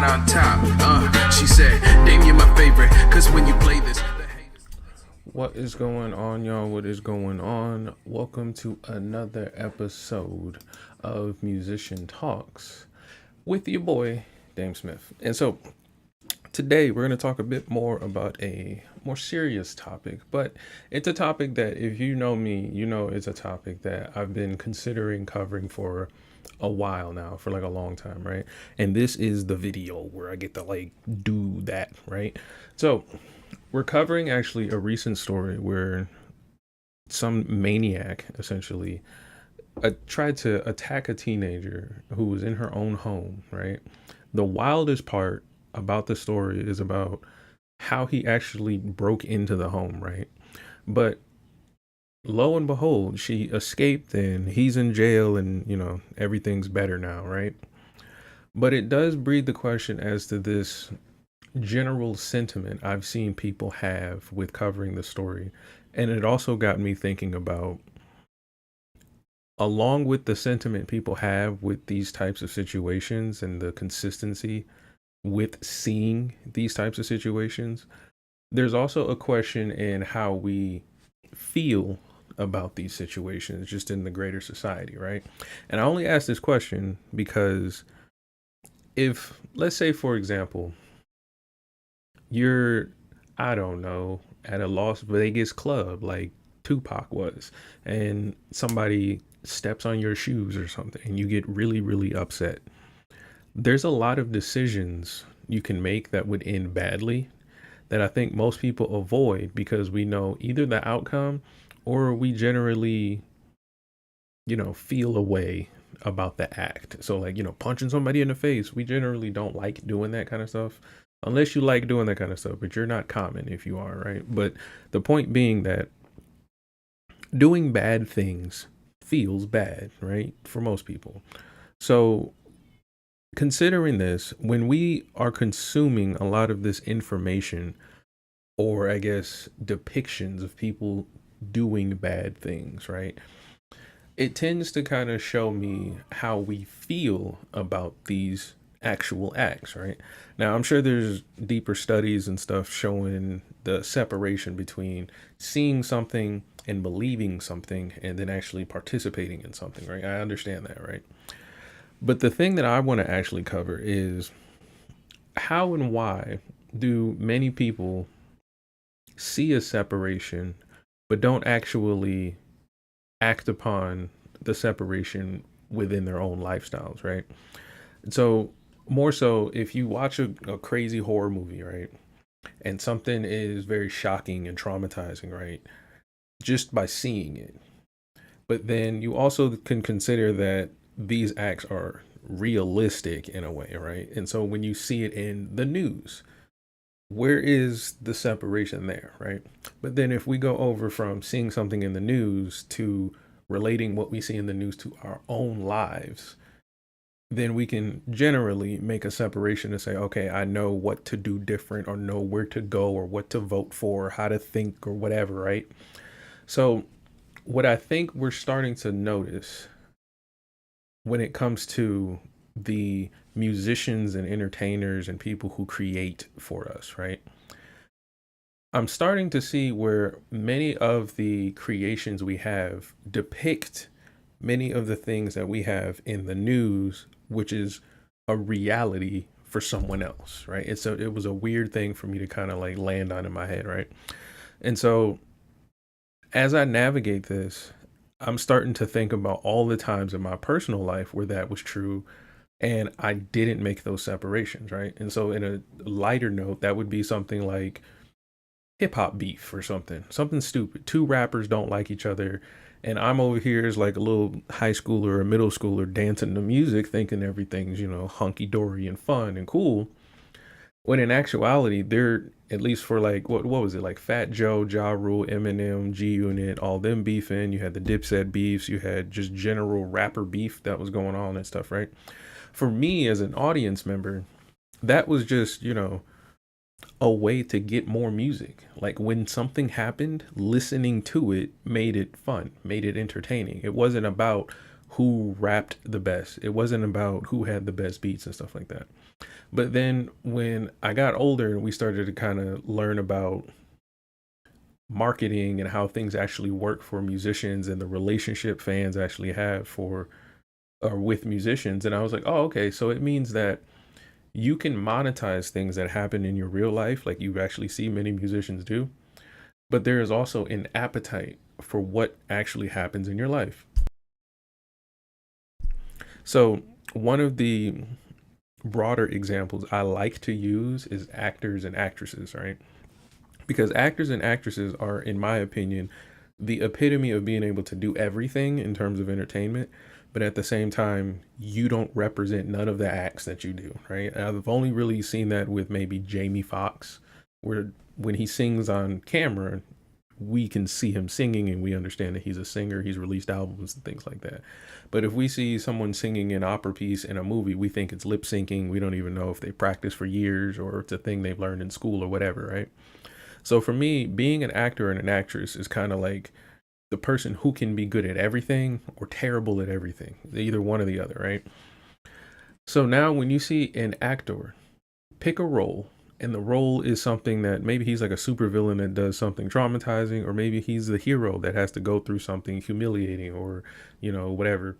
On top. She said, Dame, you're my favorite, cause when you play this. What is going on, y'all? What is going on? Welcome to another episode of Musician Talks with your boy, DameSmiff. And so today we're going to talk a bit more about a more serious topic, but it's a topic that if you know me, you know it's a topic that I've been considering covering for a while now, for like a long time, right? And this is the video where I get to like do that, right? So we're covering actually a recent story where some maniac essentially tried to attack a teenager who was in her own home, right? The wildest part about the story is about how he actually broke into the home, right? But lo and behold, she escaped and he's in jail and, you know, everything's better now, right? But it does breed the question as to this general sentiment I've seen people have with covering the story. And it also got me thinking about, along with the sentiment people have with these types of situations and the consistency with seeing these types of situations, there's also a question in how we feel about these situations just in the greater society, right? And I only ask this question because if, let's say, for example, you're, I don't know, at a Las Vegas club like Tupac was, and somebody steps on your shoes or something and you get really, really upset. There's a lot of decisions you can make that would end badly that I think most people avoid because we know either the outcome or we generally, you know, feel a way about the act. So like, you know, punching somebody in the face, we generally don't like doing that kind of stuff unless you like doing that kind of stuff, but you're not common if you are, right? But the point being that doing bad things feels bad, right? For most people. So considering this, when we are consuming a lot of this information, or I guess depictions of people doing bad things, right? It tends to kind of show me how we feel about these actual acts, right? Now, I'm sure there's deeper studies and stuff showing the separation between seeing something and believing something and then actually participating in something, right? I understand that, right? But the thing that I want to actually cover is how and why do many people see a separation but don't actually act upon the separation within their own lifestyles, right? So, more so, if you watch a crazy horror movie, right, and something is very shocking and traumatizing, right, just by seeing it, but then you also can consider that these acts are realistic in a way, right? And so when you see it in the news, where is the separation there, right? But then if we go over from seeing something in the news to relating what we see in the news to our own lives, then we can generally make a separation to say, okay, I know what to do different or know where to go or what to vote for, or how to think or whatever, right? So, what I think we're starting to notice when it comes to the musicians and entertainers and people who create for us, right? I'm starting to see where many of the creations we have depict many of the things that we have in the news, which is a reality for someone else, right? It was a weird thing for me to kind of like land on in my head, right? And so as I navigate this, I'm starting to think about all the times in my personal life where that was true and I didn't make those separations, right? And so in a lighter note, that would be something like hip hop beef or something stupid. Two rappers don't like each other, and I'm over here as like a little high schooler or middle schooler dancing to music, thinking everything's hunky dory and fun and cool. When in actuality, they're at least for like what was it like Fat Joe, Ja Rule, Eminem, G Unit, all them beefing. You had the Dipset beefs. You had just general rapper beef that was going on and stuff, right? For me as an audience member, that was just a way to get more music. Like when something happened, listening to it made it fun, made it entertaining. It wasn't about who rapped the best. It wasn't about who had the best beats and stuff like that. But then when I got older and we started to kind of learn about marketing and how things actually work for musicians and the relationship fans actually have for or with musicians, and I was like, "Oh, okay, so it means that you can monetize things that happen in your real life, like you actually see many musicians do, but there is also an appetite for what actually happens in your life." So, one of the broader examples I like to use is actors and actresses, right? Because actors and actresses are, in my opinion, the epitome of being able to do everything in terms of entertainment, but at the same time, you don't represent none of the acts that you do, right? I've only really seen that with maybe Jamie Foxx, where when he sings on camera, we can see him singing and we understand that he's a singer, he's released albums and things like that. But if we see someone singing an opera piece in a movie, we think it's lip syncing. We don't even know if they practiced for years or it's a thing they've learned in school or whatever, right? So for me, being an actor and an actress is kind of like the person who can be good at everything or terrible at everything, either one or the other, right? So now when you see an actor pick a role, and the role is something that maybe he's like a supervillain that does something traumatizing, or maybe he's the hero that has to go through something humiliating or, whatever.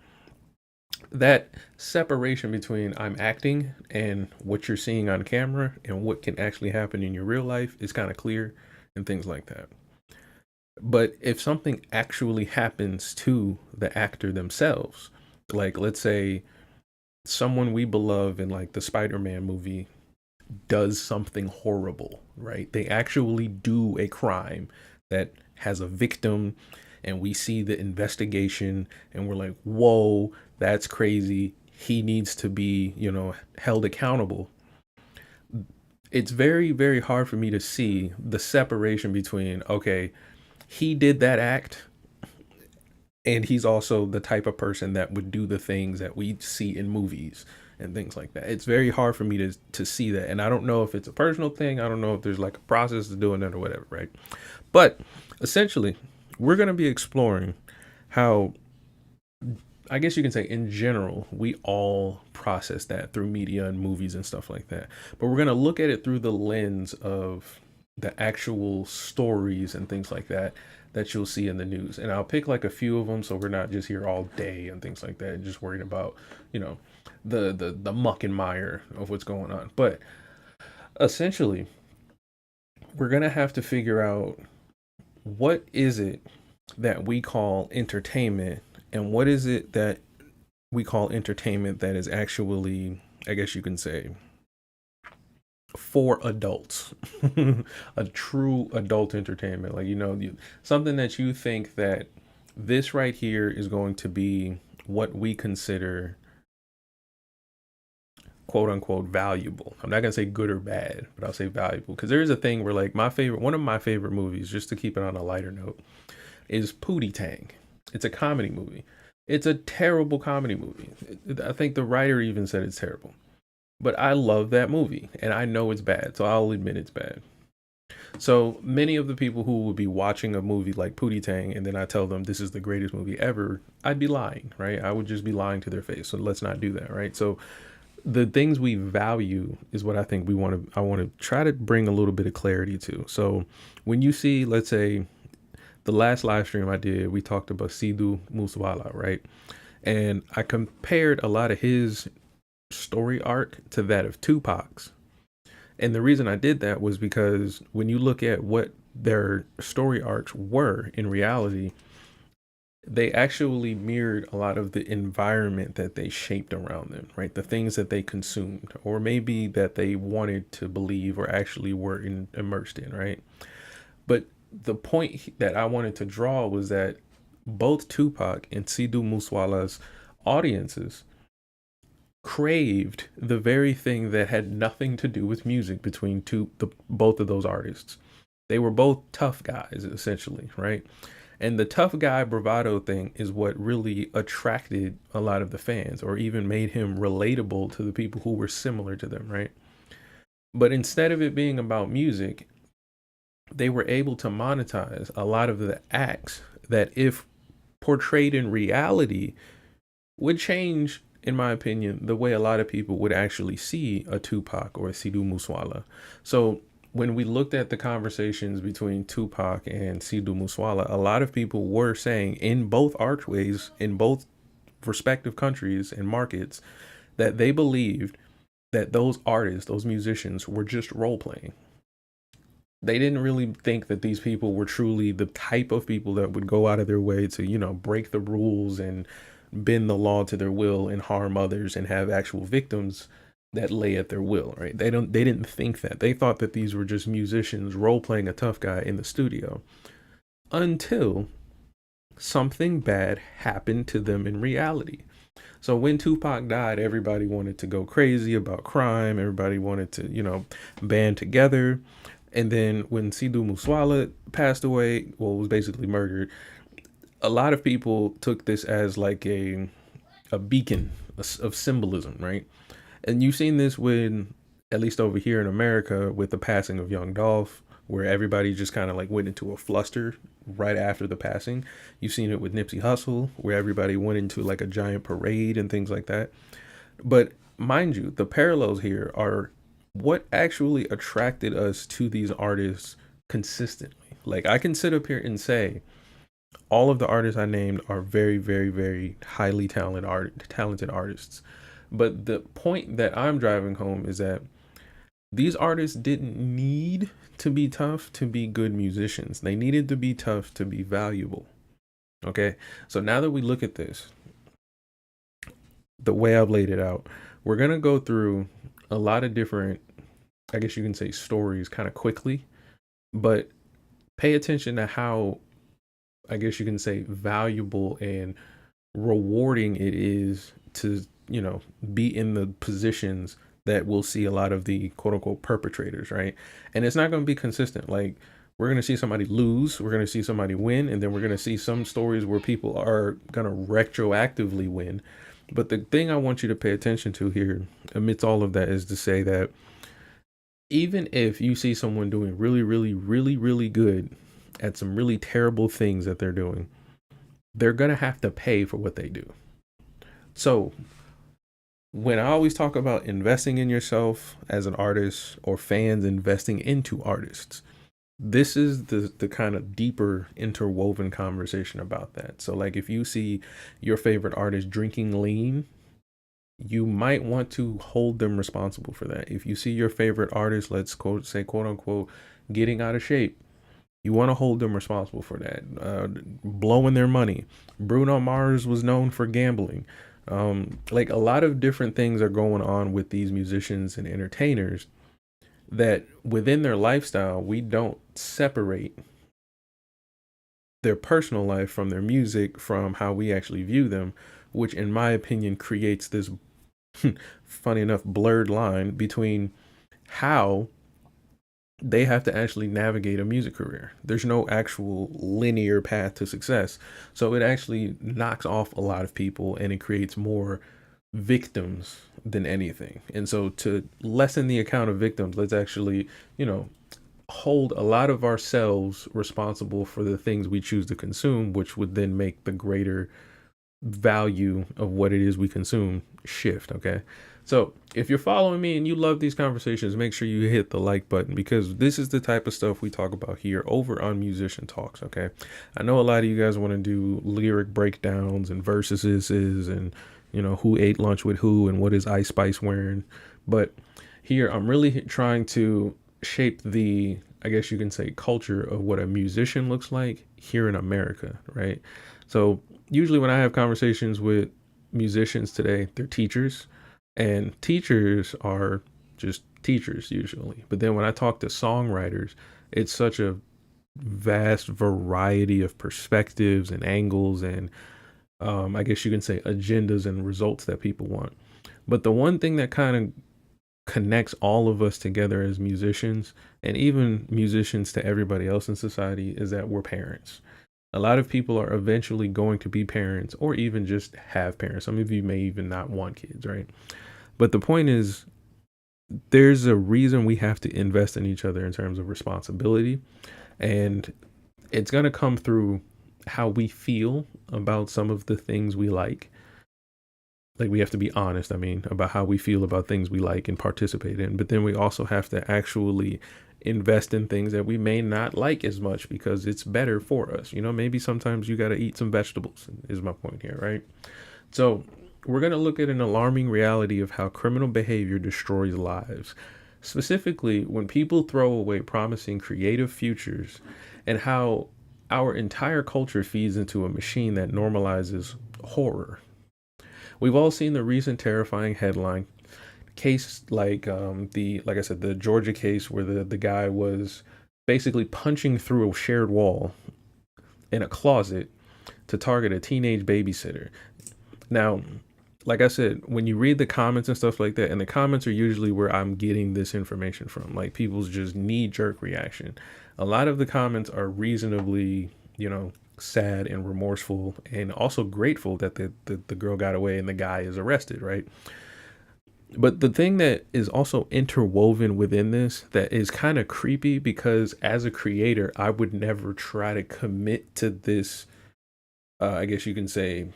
That separation between I'm acting and what you're seeing on camera and what can actually happen in your real life is kind of clear and things like that. But if something actually happens to the actor themselves, like let's say someone we beloved in like the Spider-Man movie does something horrible, right? They actually do a crime that has a victim, and we see the investigation and we're like, whoa, that's crazy. He needs to be, held accountable. It's very, very hard for me to see the separation between, okay, he did that act and he's also the type of person that would do the things that we see in movies and things like that. It's very hard for me to see that, and I don't know if it's a personal thing. I don't know if there's like a process to doing it or whatever, right? But essentially, we're going to be exploring how, I guess you can say in general, we all process that through media and movies and stuff like that. But we're going to look at it through the lens of the actual stories and things like that that you'll see in the news. And I'll pick like a few of them so we're not just here all day and things like that, and just worried about, the muck and mire of what's going on. But essentially, we're going to have to figure out what is it that we call entertainment, and what is it that we call entertainment that is actually, I guess you can say, for adults. A true adult entertainment, like, something that you think that this right here is going to be what we consider quote unquote valuable. I'm not gonna say good or bad, but I'll say valuable, because there is a thing where, like, one of my favorite movies, just to keep it on a lighter note, is Pootie Tang. It's a comedy movie. It's a terrible comedy movie. I think the writer even said it's terrible. But I love that movie, and I know it's bad, so I'll admit it's bad. So many of the people who would be watching a movie like Pootie Tang, and then I tell them this is the greatest movie ever, I'd be lying, right? I would just be lying to their face. So let's not do that, right? So the things we value is what I think I want to try to bring a little bit of clarity to. So when you see, let's say, the last live stream I did, we talked about Sidhu Muswala, right? And I compared a lot of his story arc to that of Tupac's. And the reason I did that was because when you look at what their story arcs were in reality, they actually mirrored a lot of the environment that they shaped around them, right? The things that they consumed, or maybe that they wanted to believe or actually were immersed in, right? But the point that I wanted to draw was that both Tupac and Sidhu Muswala's audiences craved the very thing that had nothing to do with music between both of those artists. They were both tough guys, essentially, right? And the tough guy bravado thing is what really attracted a lot of the fans, or even made him relatable to the people who were similar to them, right? But instead of it being about music, they were able to monetize a lot of the acts that, if portrayed in reality, would change, in my opinion, the way a lot of people would actually see a Tupac or a Sidhu Muswala. So when we looked at the conversations between Tupac and Sidhu Muswala, a lot of people were saying, in both archways, in both respective countries and markets, that they believed that those artists, those musicians, were just role playing. They didn't really think that these people were truly the type of people that would go out of their way to, break the rules and bend the law to their will and harm others and have actual victims that lay at their will, right? They didn't think that. They thought that these were just musicians role playing a tough guy in the studio, until something bad happened to them in reality. So when Tupac died, everybody wanted to go crazy about crime. Everybody wanted to, band together. And then when Sidhu Muswala passed away, well, was basically murdered, a lot of people took this as like a beacon of symbolism, right? And you've seen this when, at least over here in America, with the passing of Young Dolph, where everybody just kind of like went into a fluster right after the passing. You've seen it with Nipsey Hussle, where everybody went into like a giant parade and things like that. But mind you, the parallels here are what actually attracted us to these artists consistently. Like, I can sit up here and say all of the artists I named are very, very, very highly talented artists. But the point that I'm driving home is that these artists didn't need to be tough to be good musicians. They needed to be tough to be valuable. Okay, so now that we look at this, the way I've laid it out, we're gonna go through a lot of different, I guess you can say, stories kind of quickly, but pay attention to how, I guess you can say, valuable and rewarding it is to, be in the positions that we'll see a lot of the quote unquote perpetrators, right? And it's not going to be consistent. Like, we're going to see somebody lose, we're going to see somebody win, and then we're going to see some stories where people are going to retroactively win. But the thing I want you to pay attention to here, amidst all of that, is to say that even if you see someone doing really, really, really, really good at some really terrible things that they're doing, they're going to have to pay for what they do. So when I always talk about investing in yourself as an artist, or fans investing into artists, this is the kind of deeper interwoven conversation about that. So like, if you see your favorite artist drinking lean, you might want to hold them responsible for that. If you see your favorite artist, let's quote unquote, getting out of shape, You want to hold them responsible for that. Blowing their money. Bruno Mars was known for gambling. Like a lot of different things are going on with these musicians and entertainers that within their lifestyle, we don't separate their personal life from their music, from how we actually view them, which in my opinion creates this funny enough blurred line between how they have to actually navigate a music career. There's no actual linear path to success. So it actually knocks off a lot of people and it creates more victims than anything. And so to lessen the account of victims, let's actually, hold a lot of ourselves responsible for the things we choose to consume, which would then make the greater value of what it is we consume shift. Okay. So if you're following me and you love these conversations, make sure you hit the like button, because this is the type of stuff we talk about here over on Musician Talks. Okay. I know a lot of you guys want to do lyric breakdowns and verses and, who ate lunch with who and what is Ice Spice wearing. But here I'm really trying to shape the, I guess you can say, culture of what a musician looks like here in America. Right. So usually when I have conversations with musicians today, they're teachers, and teachers are just teachers usually. But then when I talk to songwriters, it's such a vast variety of perspectives and angles and I guess you can say agendas and results that people want. But the one thing that kind of connects all of us together as musicians, and even musicians to everybody else in society, is that we're parents. A lot of people are eventually going to be parents or even just have parents. Some of you may even not want kids, right? But the point is, there's a reason we have to invest in each other in terms of responsibility. And it's going to come through how we feel about some of the things we like. Like, we have to be honest, about how we feel about things we like and participate in. But then we also have to actually invest in things that we may not like as much because it's better for us. Maybe sometimes you got to eat some vegetables, is my point here, right? So we're going to look at an alarming reality of how criminal behavior destroys lives. Specifically, when people throw away promising creative futures, and how our entire culture feeds into a machine that normalizes horror. We've all seen the recent terrifying headline case, like like I said, the Georgia case where the guy was basically punching through a shared wall in a closet to target a teenage babysitter. Now, like I said, when you read the comments and stuff like that, and the comments are usually where I'm getting this information from, like people's just knee-jerk reaction. A lot of the comments are reasonably, sad and remorseful, and also grateful that the girl got away and the guy is arrested, right? But the thing that is also interwoven within this that is kind of creepy, because as a creator, I would never try to commit to this, I guess you can say,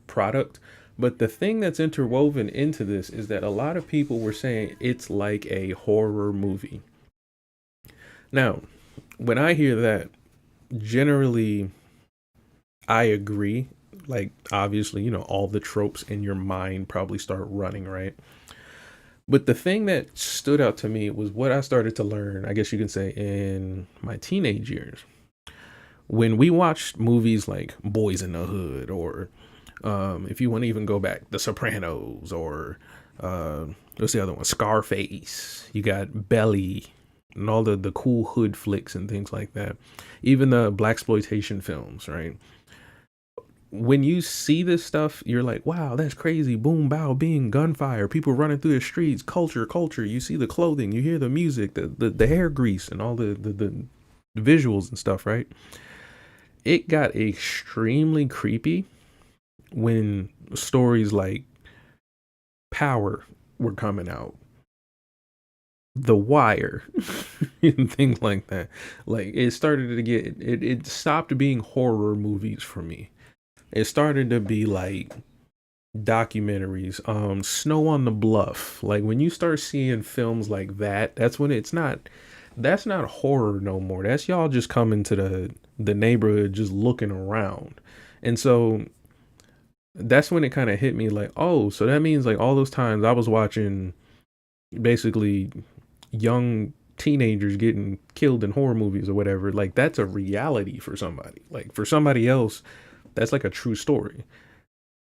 product. But the thing that's interwoven into this is that a lot of people were saying it's like a horror movie. Now, when I hear that, generally, I agree. Like, obviously, all the tropes in your mind probably start running, right? But the thing that stood out to me was what I started to learn, I guess you can say, in my teenage years. When we watched movies like Boys in the Hood, or if you want to even go back, The Sopranos, or what's the other one? Scarface. You got Belly, and all the cool hood flicks and things like that. Even the blaxploitation films, right? When you see this stuff, you're like, wow, that's crazy. Boom, bow, bing, gunfire, people running through the streets, culture. You see the clothing, you hear the music, the hair grease, and all the visuals and stuff, right? It got extremely creepy when stories like Power were coming out, The Wire, and things like that. Like, it started to get, it stopped being horror movies for me. It started to be like documentaries, Snow on the Bluff. Like, when you start seeing films like that, that's when that's not horror no more. That's y'all just coming to the neighborhood, just looking around. And so that's when it kind of hit me, like, oh, so that means like all those times I was watching basically young teenagers getting killed in horror movies or whatever, like that's a reality for somebody. Like for somebody else, that's like a true story.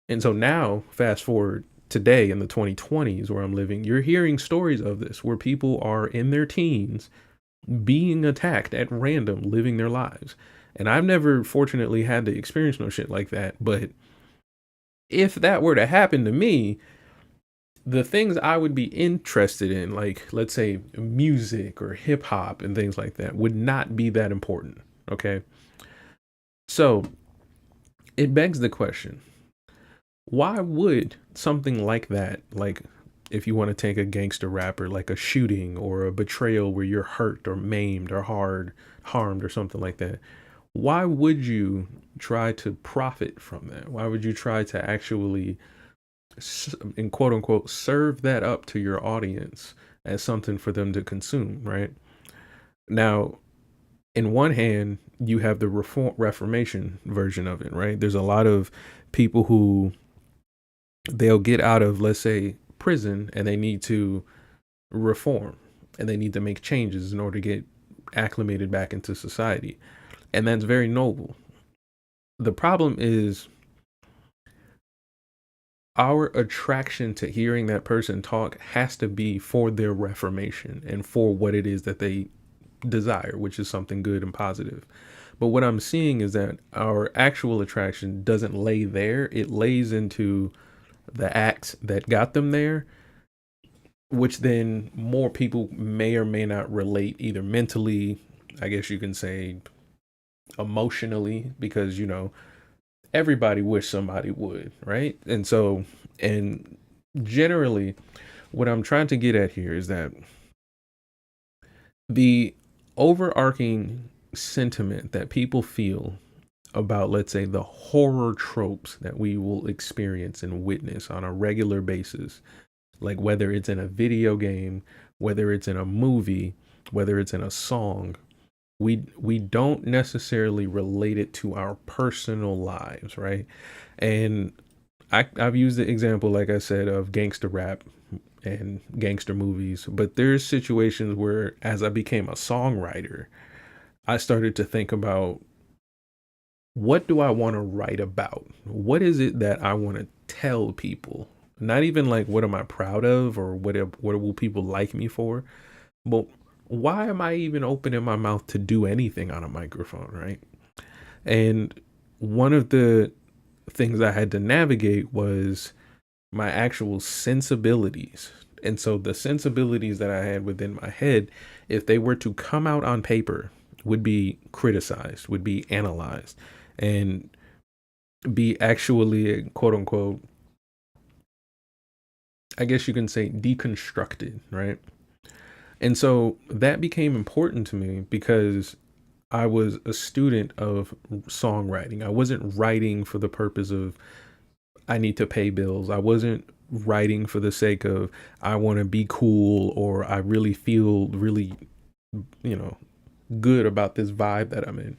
And so now, fast forward today in the 2020s where I'm living, you're hearing stories of this where people are in their teens being attacked at random, living their lives. And I've never, fortunately, had to experience no shit like that. But if that were to happen to me, the things I would be interested in, like let's say music or hip hop and things like that, would not be that important. Okay. So it begs the question, why would something like that, like if you want to take a gangster rapper, like a shooting or a betrayal where you're hurt or maimed or harmed or something like that, why would you try to profit from that? Why would you try to actually, in quote unquote, serve that up to your audience as something for them to consume, right? Now, in one hand, you have the Reformation version of it, right? There's a lot of people who they'll get out of, let's say, prison and they need to reform and they need to make changes in order to get acclimated back into society. And that's very noble. The problem is our attraction to hearing that person talk has to be for their reformation and for what it is that they desire, which is something good and positive. But what I'm seeing is that our actual attraction doesn't lay there. It lays into the acts that got them there, which then more people may or may not relate either mentally, I guess you can say emotionally, because, you know, everybody wish somebody would, right? And so, and generally, what I'm trying to get at here is that the overarching sentiment that people feel about, let's say, the horror tropes that we will experience and witness on a regular basis, like whether it's in a video game, whether it's in a movie, whether it's in a song, we don't necessarily relate it to our personal lives, right? And I've used the example, like I said, of gangster rap and gangster movies, but there's situations where as I became a songwriter, I started to think about, what do I want to write about? What is it that I want to tell people? Not even like what am I proud of or what will people like me for? But why am I even opening my mouth to do anything on a microphone, right? And one of the things I had to navigate was my actual sensibilities. And so the sensibilities that I had within my head, if they were to come out on paper, would be criticized, would be analyzed, and be actually, quote unquote, I guess you can say deconstructed, right? And so that became important to me because I was a student of songwriting. I wasn't writing for the purpose of I need to pay bills. I wasn't writing for the sake of I want to be cool or I really feel really, you know, good about this vibe that I'm in.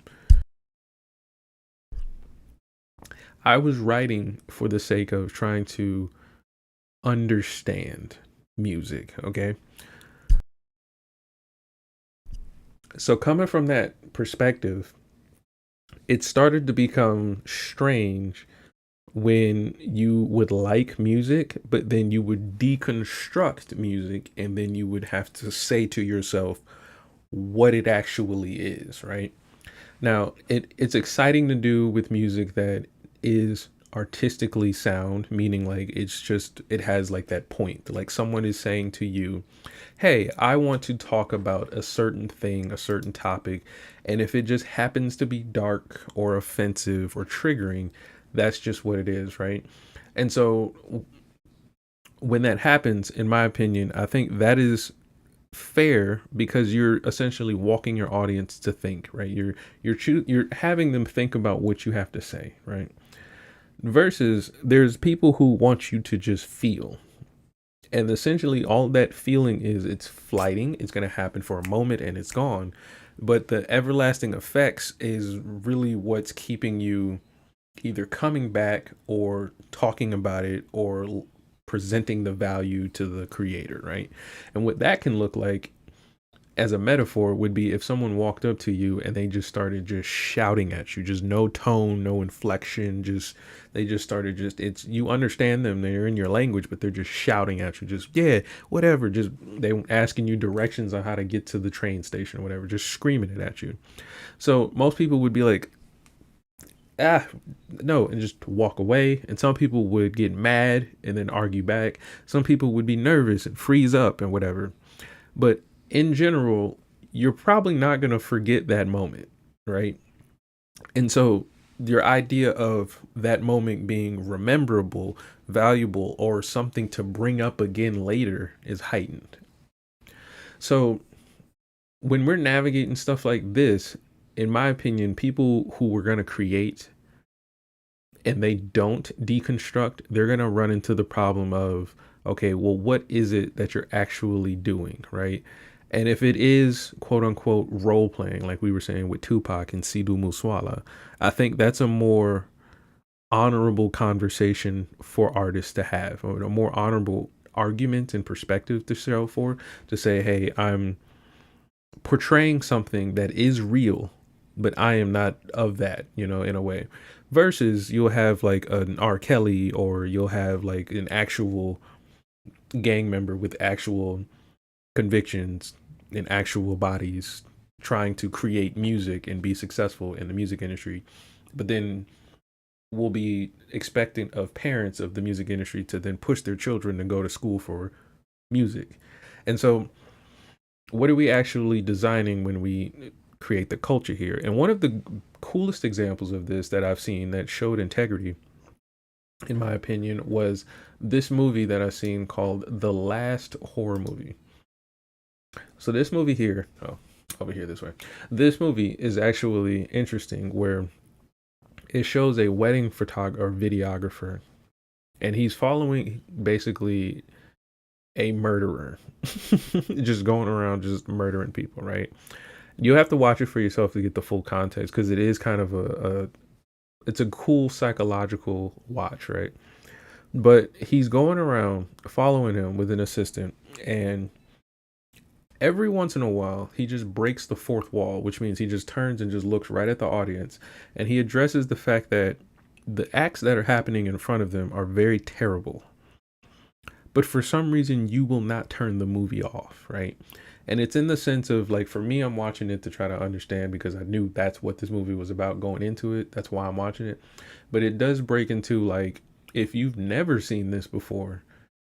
I was writing for the sake of trying to understand music, okay? So coming from that perspective, it started to become strange when you would like music, but then you would deconstruct music and then you would have to say to yourself what it actually is, right? Now, it's exciting to do with music that is artistically sound, meaning like it has like that point, like someone is saying to you, hey, I want to talk about a certain thing, a certain topic, and if it just happens to be dark or offensive or triggering, that's just what it is, right? And so when that happens, in my opinion, I think that is fair because you're essentially walking your audience to think, right? You're having them think about what you have to say, right? Versus there's people who want you to just feel. And essentially all that feeling is, it's flighting, it's going to happen for a moment and it's gone. But the everlasting effects is really what's keeping you either coming back or talking about it or presenting the value to the creator, right? And what that can look like as a metaphor would be if someone walked up to you and they just started just shouting at you, just no tone, no inflection, just they just started just it's you understand them, they're in your language, but they're just shouting at you, just yeah, whatever, just they asking you directions on how to get to the train station or whatever, just screaming it at you. So most people would be like, ah, no, and just walk away. And some people would get mad and then argue back. Some people would be nervous and freeze up and whatever. But in general, you're probably not going to forget that moment, right? And so your idea of that moment being rememberable, valuable, or something to bring up again later is heightened. So when we're navigating stuff like this, in my opinion, people who are going to create and they don't deconstruct, they're going to run into the problem of, okay, well, what is it that you're actually doing, right? And if it is quote unquote role playing, like we were saying with Tupac and Sidhu Muswala, I think that's a more honorable conversation for artists to have, or a more honorable argument and perspective to show for, to say, hey, I'm portraying something that is real, but I am not of that, in a way. Versus you'll have like an R. Kelly, or you'll have like an actual gang member with actual convictions in actual bodies trying to create music and be successful in the music industry. But then we'll be expectant of parents of the music industry to then push their children to go to school for music. And so what are we actually designing when we create the culture here? And one of the coolest examples of this that I've seen that showed integrity, in my opinion, was this movie that I've seen called The Last Horror Movie. So this movie here, oh, over here this way. This movie is actually interesting, where it shows a wedding photographer or videographer, and he's following basically a murderer, just going around just murdering people, right? You have to watch it for yourself to get the full context, because it is kind of it's a cool psychological watch, right? But he's going around following him with an assistant, and every once in a while he just breaks the fourth wall, which means he just turns and just looks right at the audience, and he addresses the fact that the acts that are happening in front of them are very terrible, but for some reason you will not turn the movie off, right? And it's in the sense of, like, for me, I'm watching it to try to understand, because I knew that's what this movie was about going into it. That's why I'm watching it. But it does break into, like, if you've never seen this before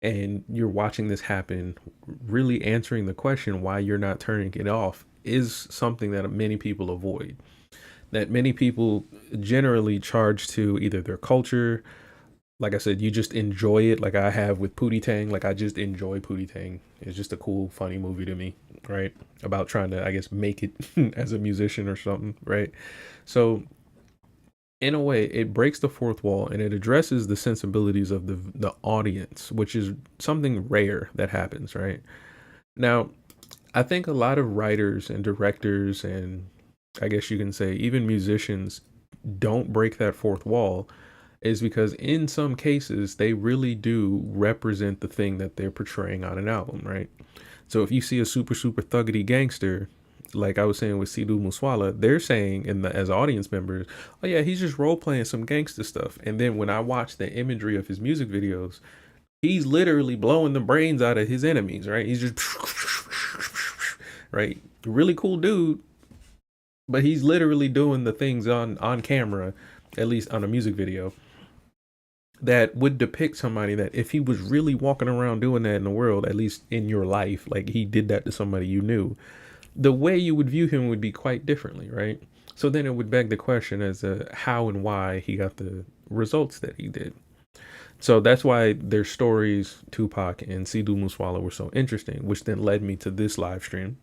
and you're watching this happen, really answering the question why you're not turning it off is something that many people avoid. That many people generally charge to either their culture. Like I said, you just enjoy it, like I have with Pootie Tang. Like, I just enjoy Pootie Tang. It's just a cool, funny movie to me, right? About trying to, I guess, make it as a musician or something, right? So, in a way, it breaks the fourth wall and it addresses the sensibilities of the audience, which is something rare that happens, right? Now, I think a lot of writers and directors, and I guess you can say even musicians, don't break that fourth wall, is because in some cases they really do represent the thing that they're portraying on an album, right? So if you see a super thuggity gangster, like I was saying with Sidhu Muswala, they're saying as audience members, oh yeah, he's just role playing some gangster stuff. And then when I watch the imagery of his music videos, he's literally blowing the brains out of his enemies, right? He's just right, really cool dude, but he's literally doing the things on camera, at least on a music video, that would depict somebody that if he was really walking around doing that in the world, at least in your life, like he did that to somebody you knew, the way you would view him would be quite differently, right? So then it would beg the question as to how and why he got the results that he did. So that's why their stories, Tupac and Sidhu Muswala, were so interesting, which then led me to this live stream.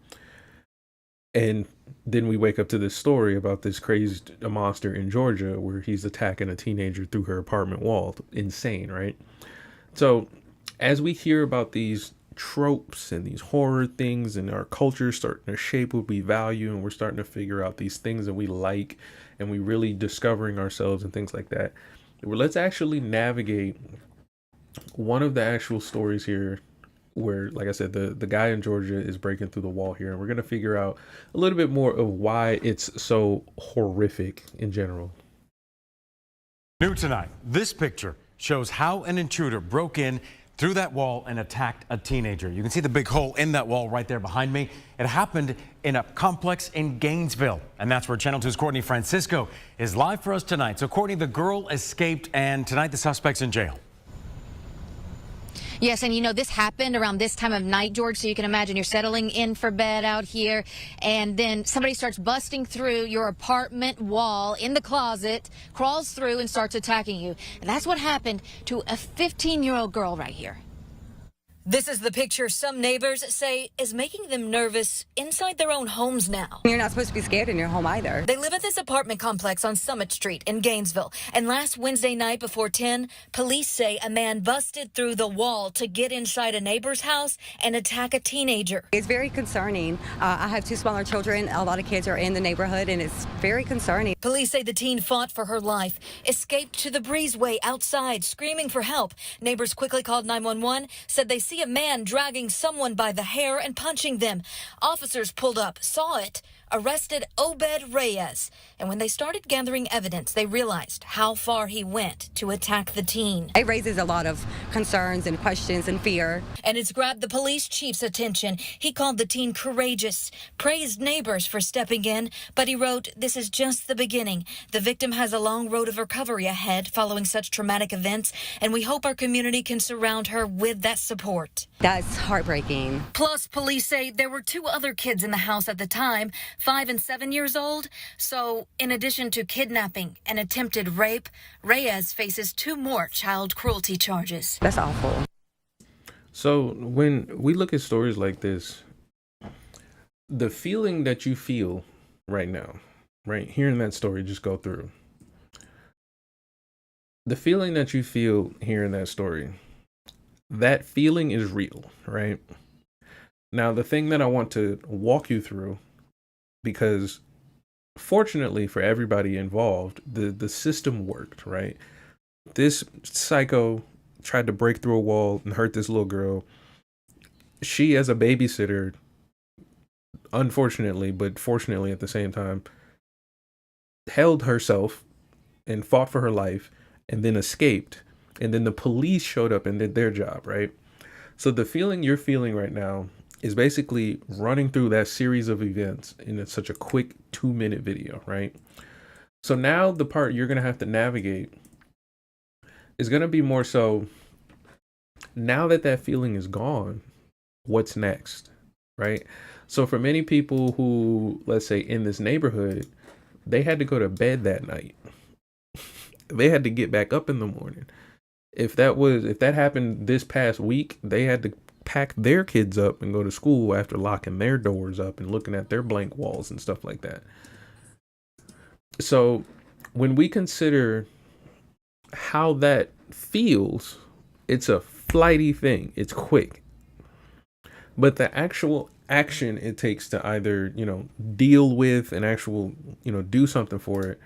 And then we wake up to this story about this crazy monster in Georgia where he's attacking a teenager through her apartment wall. Insane, right? So as we hear about these tropes and these horror things, and our culture starting to shape what we value, and we're starting to figure out these things that we like, and we really discovering ourselves and things like that, well, let's actually navigate one of the actual stories here where, like I said, the guy in Georgia is breaking through the wall here, and we're gonna figure out a little bit more of why it's so horrific in general. New tonight, this picture shows how an intruder broke in through that wall and attacked a teenager. You can see the big hole in that wall right there behind me. It happened in a complex in Gainesville, and that's where Channel 2's Courtney Francisco is live for us tonight. So, Courtney, the girl escaped, and tonight the suspect's in jail. Yes, and you know, this happened around this time of night, George, so you can imagine you're settling in for bed out here, and then somebody starts busting through your apartment wall in the closet, crawls through and starts attacking you. And that's what happened to a 15-year-old girl right here. This is the picture some neighbors say is making them nervous inside their own homes now. You're not supposed to be scared in your home either. They live at this apartment complex on Summit Street in Gainesville. And last Wednesday night before 10, police say a man busted through the wall to get inside a neighbor's house and attack a teenager. It's very concerning. I have two smaller children. A lot of kids are in the neighborhood, and it's very concerning. Police say the teen fought for her life, escaped to the breezeway outside, screaming for help. Neighbors quickly called 911, said they see a man dragging someone by the hair and punching them. Officers pulled up, saw it, arrested Obed Reyes. And when they started gathering evidence, they realized how far he went to attack the teen. It raises a lot of concerns and questions and fear. And it's grabbed the police chief's attention. He called the teen courageous, praised neighbors for stepping in, but he wrote, "This is just the beginning. The victim has a long road of recovery ahead following such traumatic events, and we hope our community can surround her with that support." That's heartbreaking. Plus, police say there were two other kids in the house at the time, 5 and 7 years old. So, in addition to kidnapping and attempted rape, Reyes faces 2 more child cruelty charges. That's awful. So when we look at stories like this, the feeling that you feel right now, right, hearing that story just go through, the feeling that you feel hearing that story, that feeling is real, right? Now, the thing that I want to walk you through, because fortunately for everybody involved, the system worked, right? This psycho tried to break through a wall and hurt this little girl. She, as a babysitter, unfortunately, but fortunately at the same time, held herself and fought for her life and then escaped. And then the police showed up and did their job, right? So the feeling you're feeling right now is basically running through that series of events in such a quick 2-minute video, right? So now the part you're going to have to navigate is going to be more so, now that that feeling is gone, what's next, right? So for many people who, let's say in this neighborhood, they had to go to bed that night. They had to get back up in the morning. If that happened this past week, they had to pack their kids up and go to school after locking their doors up and looking at their blank walls and stuff like that. So when we consider how that feels, it's a flighty thing. It's quick. But the actual action it takes to either, deal with and do something for it,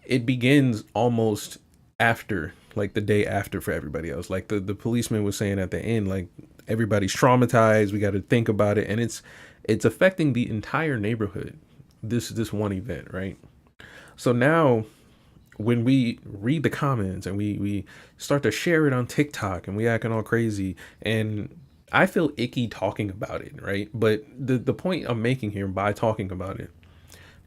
it begins almost after, like the day after for everybody else. Like the policeman was saying at the end, like everybody's traumatized. We got to think about it. And it's affecting the entire neighborhood. This one event, right? So now when we read the comments and we start to share it on TikTok and we acting all crazy, and I feel icky talking about it, right? But the point I'm making here by talking about it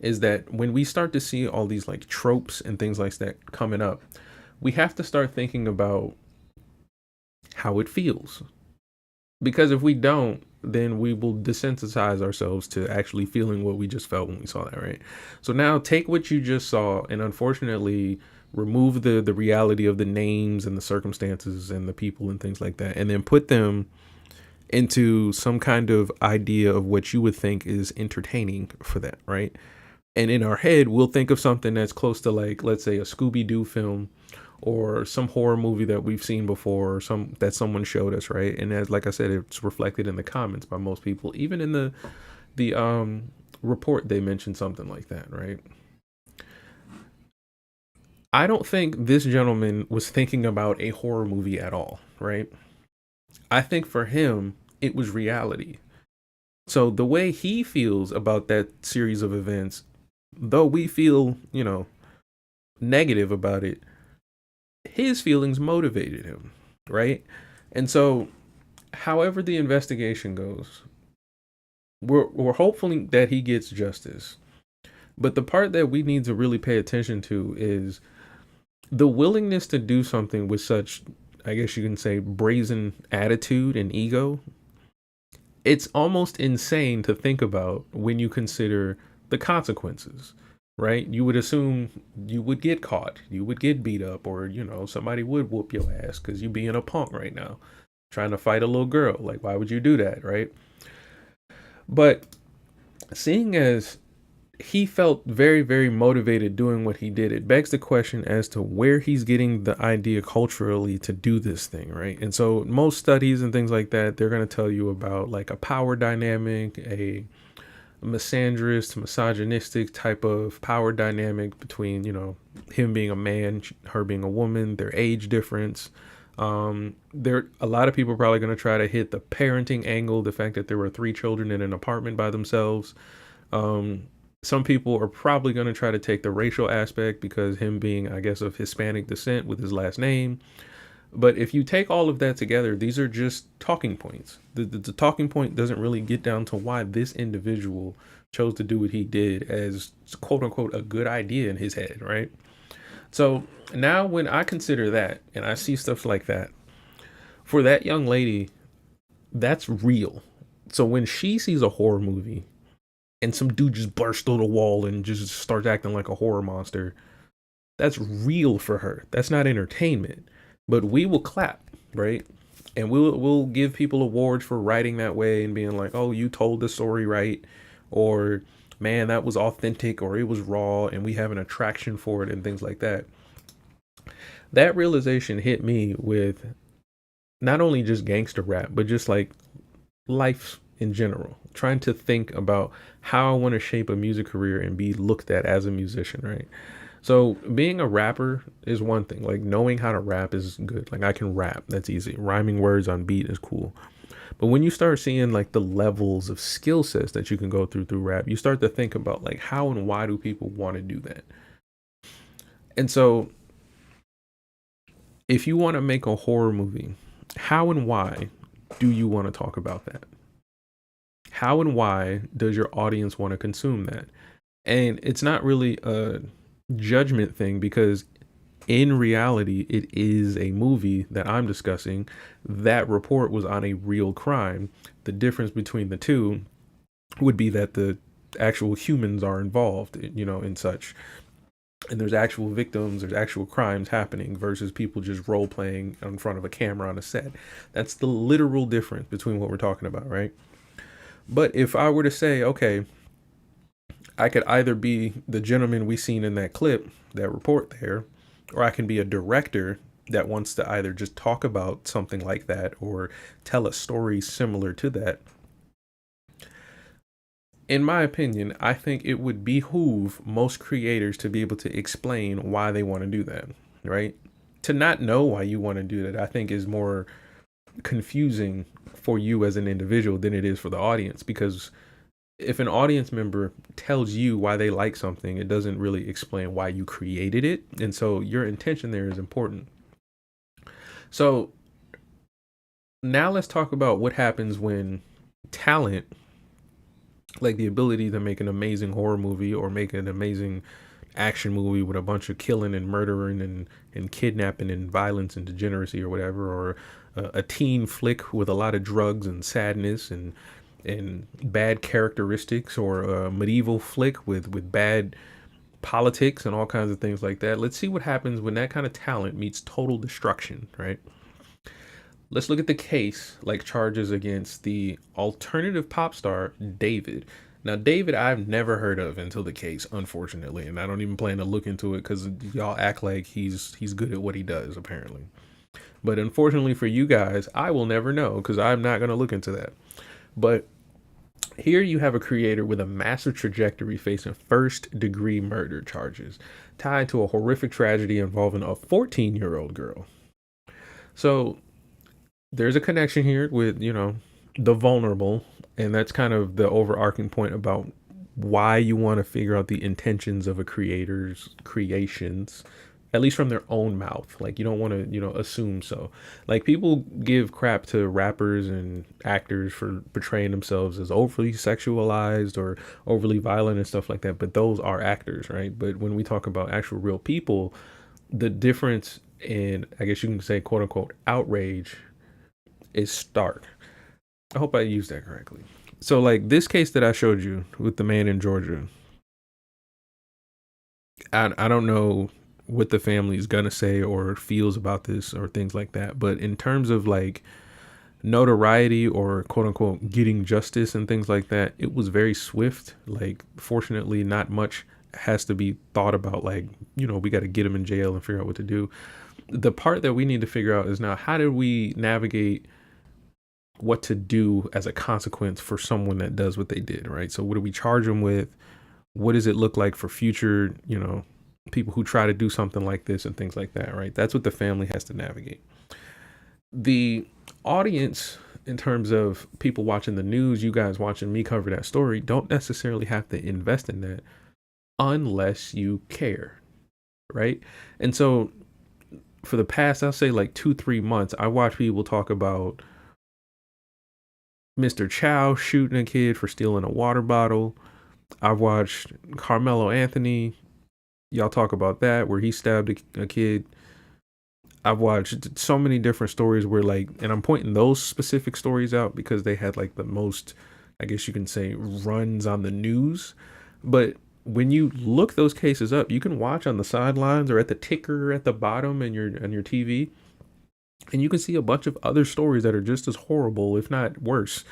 is that when we start to see all these like tropes and things like that coming up, we have to start thinking about how it feels. Because if we don't, then we will desensitize ourselves to actually feeling what we just felt when we saw that, right? So now take what you just saw and unfortunately remove the reality of the names and the circumstances and the people and things like that, and then put them into some kind of idea of what you would think is entertaining for that, right? And in our head, we'll think of something that's close to, like, let's say a Scooby-Doo film or some horror movie that we've seen before, or that someone showed us, right? And as, like I said, it's reflected in the comments by most people. Even in the report, they mentioned something like that, right? I don't think this gentleman was thinking about a horror movie at all, right? I think for him, it was reality. So the way he feels about that series of events, though we feel, negative about it, his feelings motivated him, right? And so, however the investigation goes, we're hopefully that he gets justice. But the part that we need to really pay attention to is the willingness to do something with such, I guess you can say, brazen attitude and ego. It's almost insane to think about when you consider the consequences, right? You would assume you would get caught, you would get beat up, or, somebody would whoop your ass because you being a punk right now, trying to fight a little girl. Like, why would you do that, right? But seeing as he felt very, very motivated doing what he did, it begs the question as to where he's getting the idea culturally to do this thing, right? And so most studies and things like that, they're going to tell you about like a power dynamic, a misandrist, misogynistic type of power dynamic between, him being a man, her being a woman, their age difference. There, a lot of people are probably going to try to hit the parenting angle, the fact that there were 3 children in an apartment by themselves. Some people are probably going to try to take the racial aspect because him being, I guess, of Hispanic descent with his last name. But if you take all of that together, these are just talking points. The talking point doesn't really get down to why this individual chose to do what he did as quote unquote a good idea in his head, right? So now when I consider that and I see stuff like that, for that young lady, that's real. So when she sees a horror movie and some dude just bursts through the wall and just starts acting like a horror monster, that's real for her. That's not entertainment. But we will clap, right? And we'll give people awards for writing that way and being like, oh, you told the story right, or man, that was authentic, or it was raw, and we have an attraction for it and things like that. That realization hit me with not only just gangster rap, but just like life in general, trying to think about how I want to shape a music career and be looked at as a musician, right? So being a rapper is one thing. Like knowing how to rap is good. Like I can rap, that's easy. Rhyming words on beat is cool. But when you start seeing like the levels of skill sets that you can go through rap, you start to think about like how and why do people want to do that? And so if you want to make a horror movie, how and why do you want to talk about that? How and why does your audience want to consume that? And it's not really a judgment thing because in reality, it is a movie that I'm discussing. That report was on a real crime. The difference between the two would be that the actual humans are involved, in such. And there's actual victims, there's actual crimes happening versus people just role playing in front of a camera on a set. That's the literal difference between what we're talking about, right? But if I were to say, okay, I could either be the gentleman we seen in that clip, that report there, or I can be a director that wants to either just talk about something like that or tell a story similar to that. In my opinion, I think it would behoove most creators to be able to explain why they want to do that, right? To not know why you want to do that, I think is more confusing for you as an individual than it is for the audience, because if an audience member tells you why they like something, it doesn't really explain why you created it. And so your intention there is important. So now let's talk about what happens when talent, like the ability to make an amazing horror movie or make an amazing action movie with a bunch of killing and murdering and kidnapping and violence and degeneracy or whatever, or a teen flick with a lot of drugs and sadness and bad characteristics, or a medieval flick with bad politics and all kinds of things like that. Let's see what happens when that kind of talent meets total destruction, right? Let's look at the case, like charges against the alternative pop star David. Now, David, I've never heard of until the case, unfortunately, and I don't even plan to look into it because y'all act like he's good at what he does, apparently. But unfortunately for you guys, I will never know because I'm not going to look into that. But here you have a creator with a massive trajectory facing first-degree murder charges tied to a horrific tragedy involving a 14-year-old girl. So there's a connection here with, the vulnerable. And that's kind of the overarching point about why you want to figure out the intentions of a creator's creations, at least from their own mouth. Like, you don't want to, assume so. Like, people give crap to rappers and actors for portraying themselves as overly sexualized or overly violent and stuff like that. But those are actors, right? But when we talk about actual real people, the difference in, I guess you can say, quote unquote, outrage is stark. I hope I used that correctly. So, like, this case that I showed you with the man in Georgia, I don't know what the family is gonna say or feels about this or things like that. But in terms of like notoriety or quote unquote getting justice and things like that, it was very swift. Like, fortunately, not much has to be thought about. Like, we got to get him in jail and figure out what to do. The part that we need to figure out is now, how do we navigate what to do as a consequence for someone that does what they did, right? So what do we charge them with? What does it look like for future, people who try to do something like this and things like that, right? That's what the family has to navigate. The audience, in terms of people watching the news, you guys watching me cover that story, don't necessarily have to invest in that unless you care, right? And so for the past, I'll say like 2-3 months, I watch people talk about Mr. Chow shooting a kid for stealing a water bottle. I've watched Carmelo Anthony, y'all talk about that, where he stabbed a kid. I've watched so many different stories where, like, and I'm pointing those specific stories out because they had like the most, I guess you can say, runs on the news. But when you look those cases up, you can watch on the sidelines or at the ticker at the bottom on your TV, and you can see a bunch of other stories that are just as horrible, if not worse.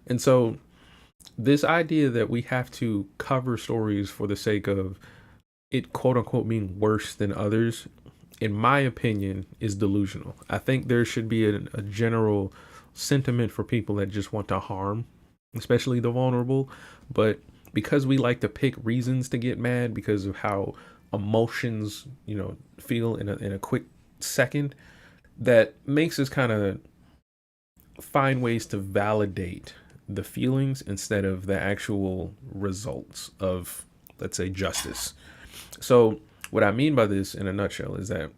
And so this idea that we have to cover stories for the sake of it, quote unquote, being worse than others, in my opinion, is delusional. I think there should be a general sentiment for people that just want to harm, especially the vulnerable. But because we like to pick reasons to get mad because of how emotions, feel in a quick second, that makes us kind of find ways to validate the feelings instead of the actual results of, let's say, justice. So what I mean by this in a nutshell is that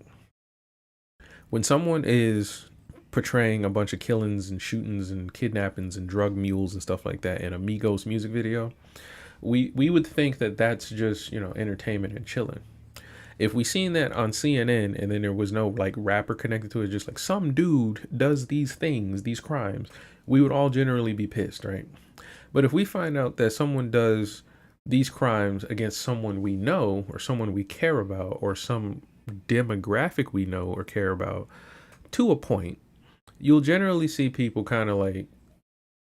when someone is portraying a bunch of killings and shootings and kidnappings and drug mules and stuff like that in a Migos music video, we would think that that's just, entertainment and chilling. If we seen that on CNN and then there was no like rapper connected to it, just like some dude does these things, these crimes, we would all generally be pissed, right? But if we find out that someone does these crimes against someone we know or someone we care about or some demographic we know or care about, to a point, you'll generally see people kind of like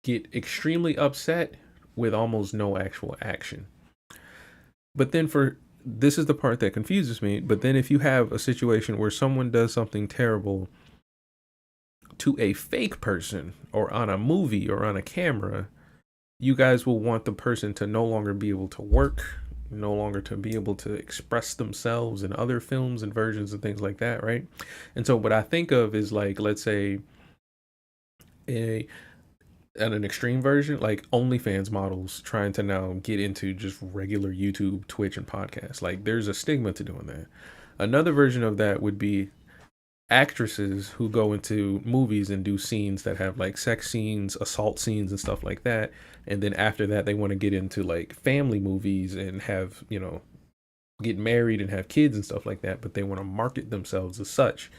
get extremely upset with almost no actual action. But then this is the part that confuses me. But then if you have a situation where someone does something terrible to a fake person or on a movie or on a camera, you guys will want the person to no longer be able to work, no longer to be able to express themselves in other films and versions and things like that, right? And so what I think of is like, let's say an extreme version, like OnlyFans models trying to now get into just regular YouTube, Twitch, and podcasts. Like, there's a stigma to doing that. Another version of that would be actresses who go into movies and do scenes that have like sex scenes, assault scenes, and stuff like that. And then after that, they want to get into like family movies and have, get married and have kids and stuff like that. But they want to market themselves as such.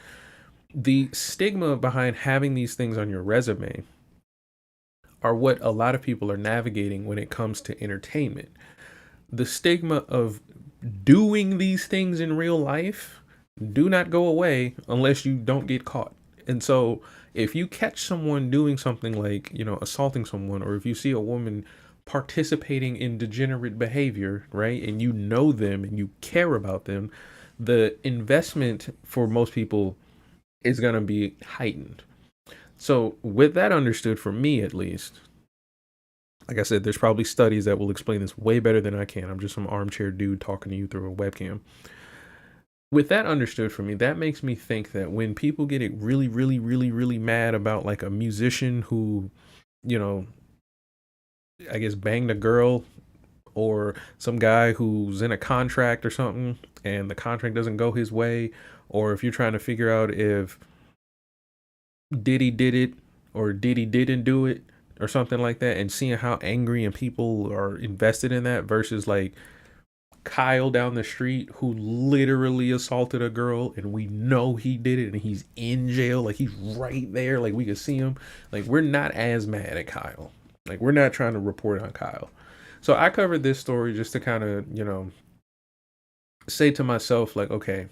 The stigma behind having these things on your resume are what a lot of people are navigating when it comes to entertainment. The stigma of doing these things in real life do not go away unless you don't get caught. And so if you catch someone doing something like, assaulting someone, or if you see a woman participating in degenerate behavior, right, and you know them and you care about them, the investment for most people is going to be heightened. So with that understood, for me at least, like I said, there's probably studies that will explain this way better than I can. I'm just some armchair dude talking to you through a webcam. with that understood for me, that makes me think that when people get it really, really, really, really mad about like a musician who, you know, I guess banged a girl, or some guy who's in a contract or something and the contract doesn't go his way, or if you're trying to figure out if Diddy did it or Diddy didn't do it or something like that, and seeing how angry and people are invested in that versus like Kyle down the street who literally assaulted a girl and we know he did it and he's in jail, like he's right there, like we could see him. Like we're not as mad at Kyle. Like we're not trying to report on Kyle. So I covered this story just to kind of, say to myself like, okay,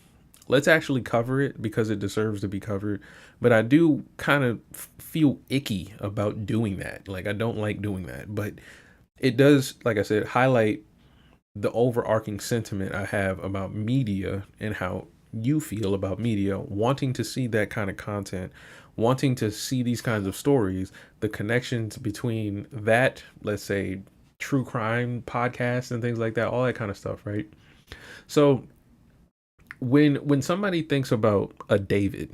let's actually cover it because it deserves to be covered. But I do kind of feel icky about doing that. Like I don't like doing that, but it does, like I said, highlight the overarching sentiment I have about media and how you feel about media, wanting to see that kind of content, wanting to see these kinds of stories, the connections between that, let's say, true crime podcasts and things like that, all that kind of stuff, right? So when somebody thinks about a David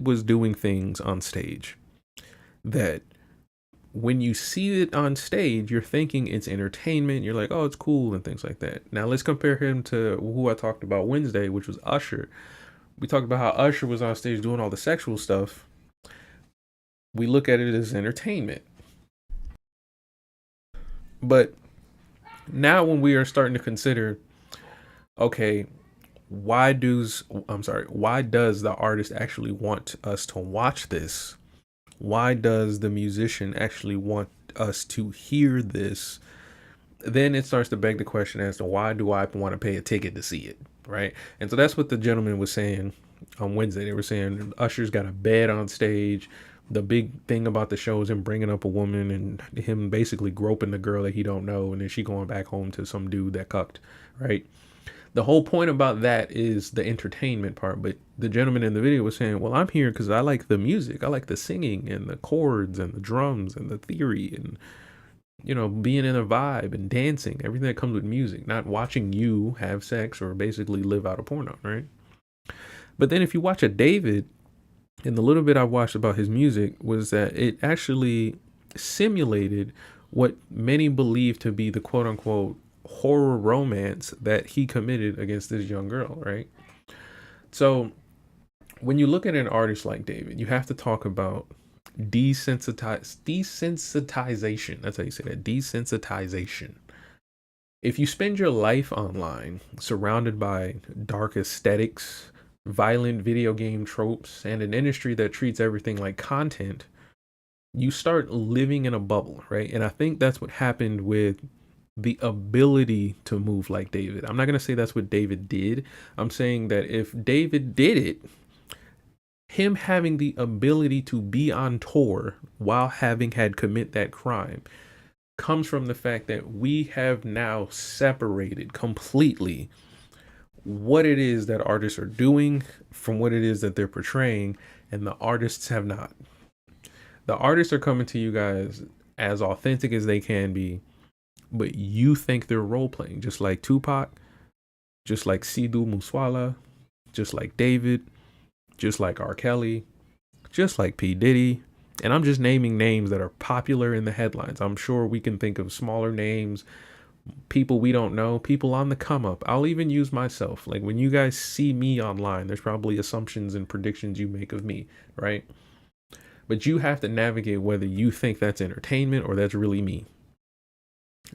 was doing things on stage that when you see it on stage, you're thinking it's entertainment. You're like, oh, it's cool and things like that. Now let's compare him to who I talked about Wednesday, which was Usher. We talked about how Usher was on stage doing all the sexual stuff. We look at it as entertainment. But now when we are starting to consider, okay, why does the artist actually want us to watch this? Why does the musician actually want us to hear this? Then it starts to beg the question as to why do I want to pay a ticket to see it, right? And so that's what the gentleman was saying on Wednesday. They were saying Usher's got a bed on stage. The big thing about the show is him bringing up a woman and him basically groping the girl that he don't know, and then she going back home to some dude that cucked, right? The whole point about that is the entertainment part. But the gentleman in the video was saying, well, I'm here because I like the music. I like the singing and the chords and the drums and the theory and, being in a vibe and dancing, everything that comes with music, not watching you have sex or basically live out a porno, right? But then if you watch a David, and the little bit I watched about his music was that it actually simulated what many believe to be the quote unquote horror romance that he committed against this young girl, right? So when you look at an artist like David, you have to talk about desensitization. That's how you say that, desensitization. If you spend your life online surrounded by dark aesthetics, violent video game tropes, and an industry that treats everything like content, you start living in a bubble, right? And I think that's what happened with the ability to move like David. I'm not going to say that's what David did. I'm saying that if David did it, him having the ability to be on tour while having had commit that crime comes from the fact that we have now separated completely what it is that artists are doing from what it is that they're portraying, and the artists have not. The artists are coming to you guys as authentic as they can be, but you think they're role playing, just like Tupac, just like Sidhu Muswala, just like David, just like R. Kelly, just like P. Diddy. And I'm just naming names that are popular in the headlines. I'm sure we can think of smaller names, people we don't know, people on the come up. I'll even use myself. Like when you guys see me online, there's probably assumptions and predictions you make of me, right? But you have to navigate whether you think that's entertainment or that's really me.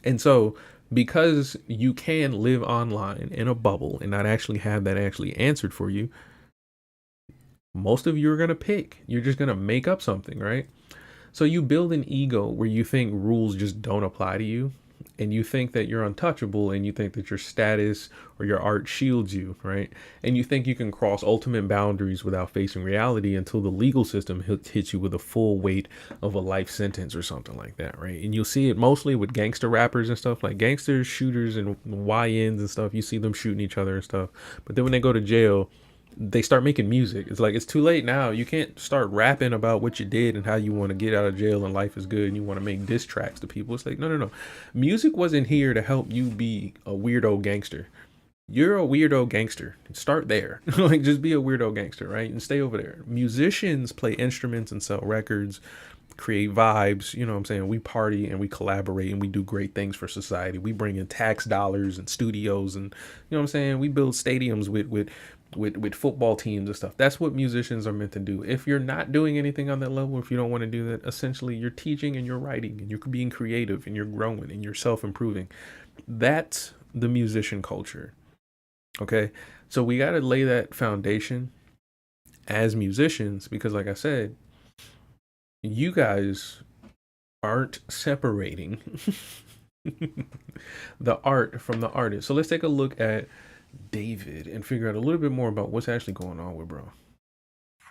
And so because you can live online in a bubble and not actually have that actually answered for you, most of you are going to pick. You're just going to make up something, right? So you build an ego where you think rules just don't apply to you, and you think that you're untouchable, and you think that your status or your art shields you, right? And you think you can cross ultimate boundaries without facing reality until the legal system hits you with the full weight of a life sentence or something like that, right? And you'll see it mostly with gangster rappers and stuff, like gangsters, shooters, and YNs and stuff. You see them shooting each other and stuff. But then when they go to jail, they start making music. It's like, it's too late now. You can't start rapping about what you did and how you want to get out of jail and life is good and you want to make diss tracks to people. It's like, no. Music wasn't here to help you be a weirdo gangster. you're a weirdo gangster. Start there. Like, just be a weirdo gangster, right? And stay over there. Musicians play instruments and sell records, create vibes. You know what I'm saying? We party and we collaborate and we do great things for society. We bring in tax dollars and studios, and you know what I'm saying? We build stadiums with football teams and stuff. That's what musicians are meant to do. If you're not doing anything on that level, if you don't want to do that, essentially you're teaching and you're writing and you're being creative and you're growing and you're self-improving. That's the musician culture. Okay, so we got to lay that foundation as musicians, because like I said, you guys aren't separating the art from the artist. So let's take a look at David and figure out a little bit more about what's actually going on with bro.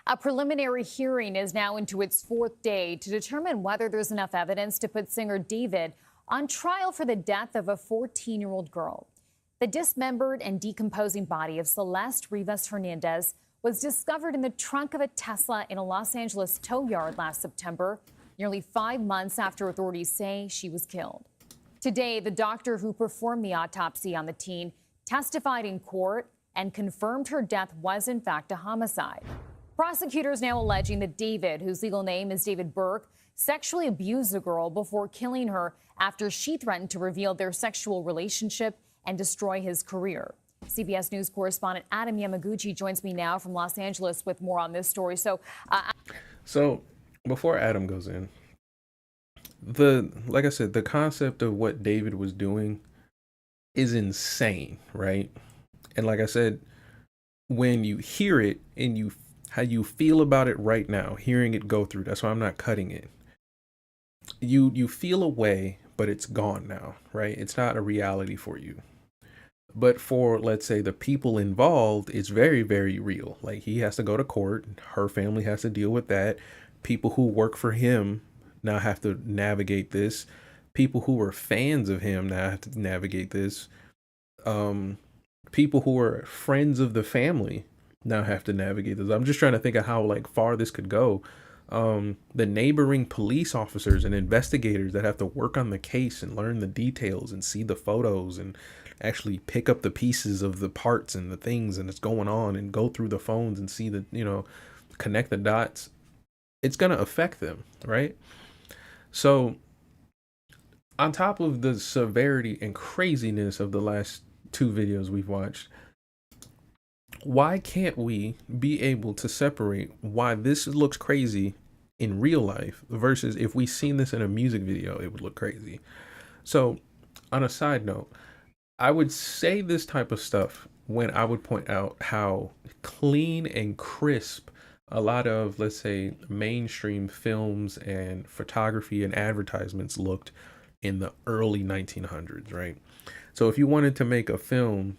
A preliminary hearing is now into its fourth day to determine whether there's enough evidence to put singer David on trial for the death of a 14-year-old girl. The dismembered and decomposing body of Celeste Rivas Hernandez was discovered in the trunk of a Tesla in a Los Angeles tow yard last September, nearly 5 months after authorities say she was killed. Today, the doctor who performed the autopsy on the teen testified in court and confirmed her death was in fact a homicide. Prosecutors now alleging that David, whose legal name is David Burke, sexually abused the girl before killing her after she threatened to reveal their sexual relationship and destroy his career. CBS News correspondent Adam Yamaguchi joins me now from Los Angeles with more on this story. So before Adam goes in, like I said, the concept of what David was doing is insane, right? And like I said, when you hear it and how you feel about it right now, hearing it go through, that's why I'm not cutting it. You feel a way, but it's gone now, right? It's not a reality for you. But for, let's say, the people involved, it's very, very real. Like, he has to go to court. Her family has to deal with that. People who work for him now have to navigate this. People who were fans of him now have to navigate this. People who are friends of the family now have to navigate this. I'm just trying to think of how far this could go. The neighboring police officers and investigators that have to work on the case and learn the details and see the photos and actually pick up the pieces of the parts and the things and it's going on and go through the phones and see the, connect the dots. It's going to affect them, right? So on top of the severity and craziness of the last two videos we've watched, why can't we be able to separate why this looks crazy in real life versus if we seen this in a music video, it would look crazy? So on a side note, I would say this type of stuff when I would point out how clean and crisp a lot of, let's say, mainstream films and photography and advertisements looked in the early 1900s, right? So if you wanted to make a film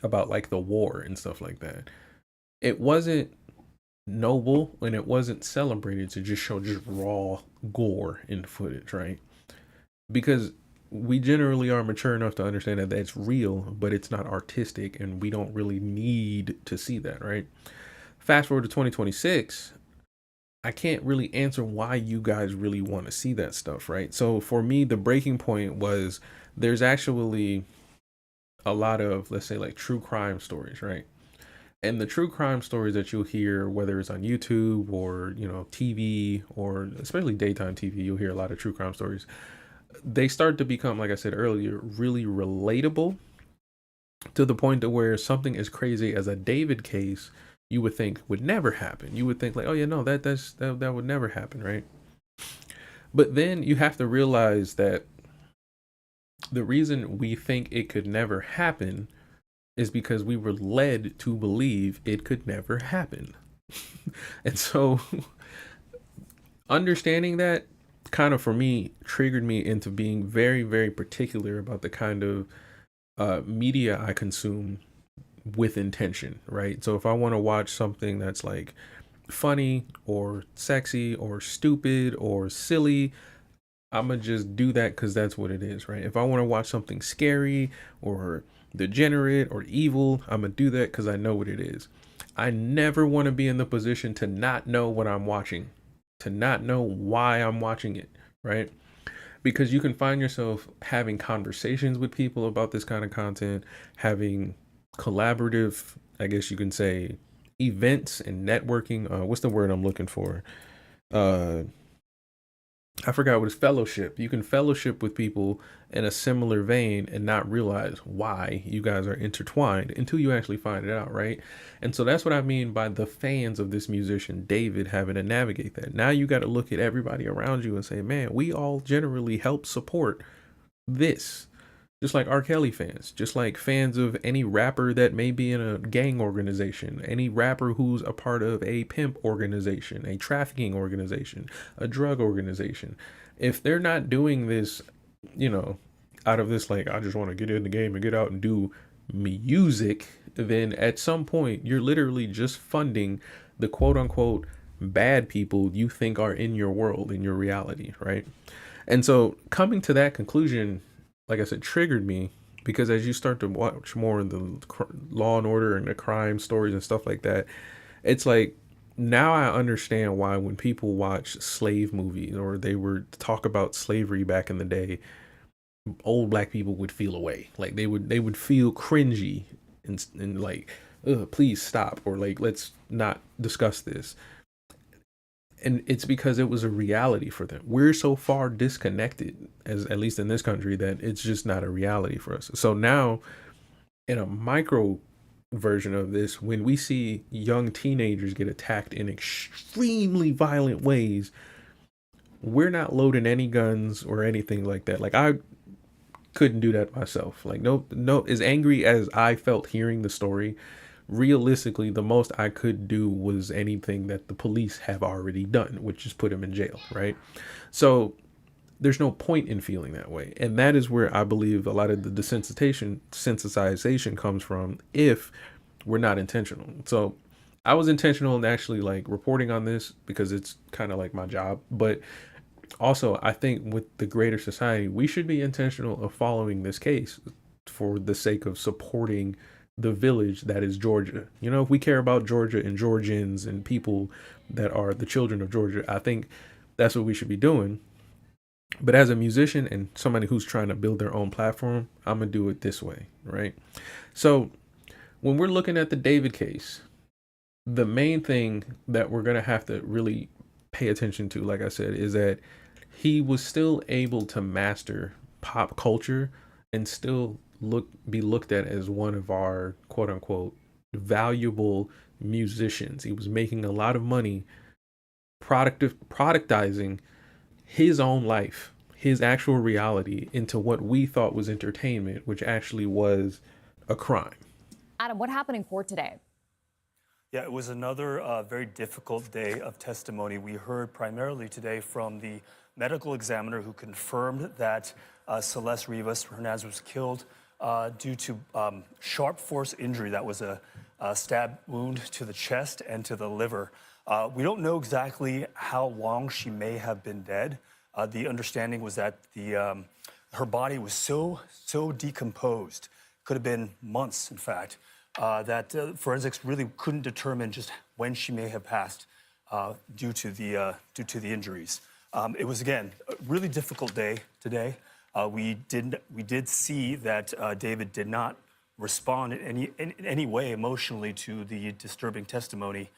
about the war and stuff like that, it wasn't noble and it wasn't celebrated to just show just raw gore in footage, right? Because we generally are mature enough to understand that that's real, but it's not artistic and we don't really need to see that, right? Fast forward to 2026, I can't really answer why you guys really want to see that stuff, right? So for me, the breaking point was there's actually a lot of, let's say, true crime stories, right? And the true crime stories that you'll hear, whether it's on YouTube or, TV, or especially daytime TV, you'll hear a lot of true crime stories. They start to become, like I said earlier, really relatable to the point to where something as crazy as a David case you would think would never happen. You would think oh yeah, no, that would never happen, right? But then you have to realize that the reason we think it could never happen is because we were led to believe it could never happen. And so understanding that kind of, for me, triggered me into being very, very particular about the kind of media I consume with intention, right? So if I want to watch something that's funny or sexy or stupid or silly, I'm gonna just do that because that's what it is, right? If I want to watch something scary or degenerate or evil, I'm gonna do that because I know what it is. I never want to be in the position to not know what I'm watching, to not know why I'm watching it, right? because you can find yourself having conversations with people about this kind of content, having collaborative, I guess you can say, events and networking. What's the word I'm looking for? Uh, I forgot what is fellowship. You can fellowship with people in a similar vein and not realize why you guys are intertwined until you actually find it out, right? And so that's what I mean by the fans of this musician, David, having to navigate that. Now you got to look at everybody around you and say, man, we all generally help support this. Just like R. Kelly fans, just like fans of any rapper that may be in a gang organization, any rapper who's a part of a pimp organization, a trafficking organization, a drug organization. If they're not doing this, out of this, like, I just want to get in the game and get out and do music, then at some point you're literally just funding the quote unquote bad people you think are in your world, in your reality, right? And so coming to that conclusion, like I said, triggered me because as you start to watch more of the Law and Order and the crime stories and stuff like that, it's like now I understand why when people watch slave movies or they were talk about slavery back in the day, old black people would feel away. Like they would feel cringy and like, ugh, please stop, or like, let's not discuss this. And it's because it was a reality for them. We're so far disconnected, as at least in this country, that it's just not a reality for us. So now, in a micro version of this, when we see young teenagers get attacked in extremely violent ways, we're not loading any guns or anything like that. Like, I couldn't do that myself. Like, no, as angry as I felt hearing the story, realistically, the most I could do was anything that the police have already done, which is put him in jail, right? So there's no point in feeling that way. And that is where I believe a lot of the desensitization comes from if we're not intentional. So I was intentional in actually like reporting on this because it's kind of like my job. But also, I think with the greater society, we should be intentional of following this case for the sake of supporting the village that is Georgia. If we care about Georgia and Georgians and people that are the children of Georgia, I think that's what we should be doing. But as a musician and somebody who's trying to build their own platform, I'm going to do it this way, right? So when we're looking at the David case, the main thing that we're going to have to really pay attention to, like I said, is that he was still able to master pop culture and still be looked at as one of our quote unquote valuable musicians. He was making a lot of money productizing his own life, his actual reality, into what we thought was entertainment, which actually was a crime. Adam, what happened in court today? Yeah, it was another very difficult day of testimony. We heard primarily today from the medical examiner who confirmed that Celeste Rivas Hernandez was killed due to sharp force injury. That was a stab wound to the chest and to the liver. We don't know exactly how long she may have been dead. The understanding was that her body was so decomposed, could have been months, in fact, that forensics really couldn't determine just when she may have passed due to the injuries. It was, again, a really difficult day today. We did see that David did not respond in any way emotionally to the disturbing testimony,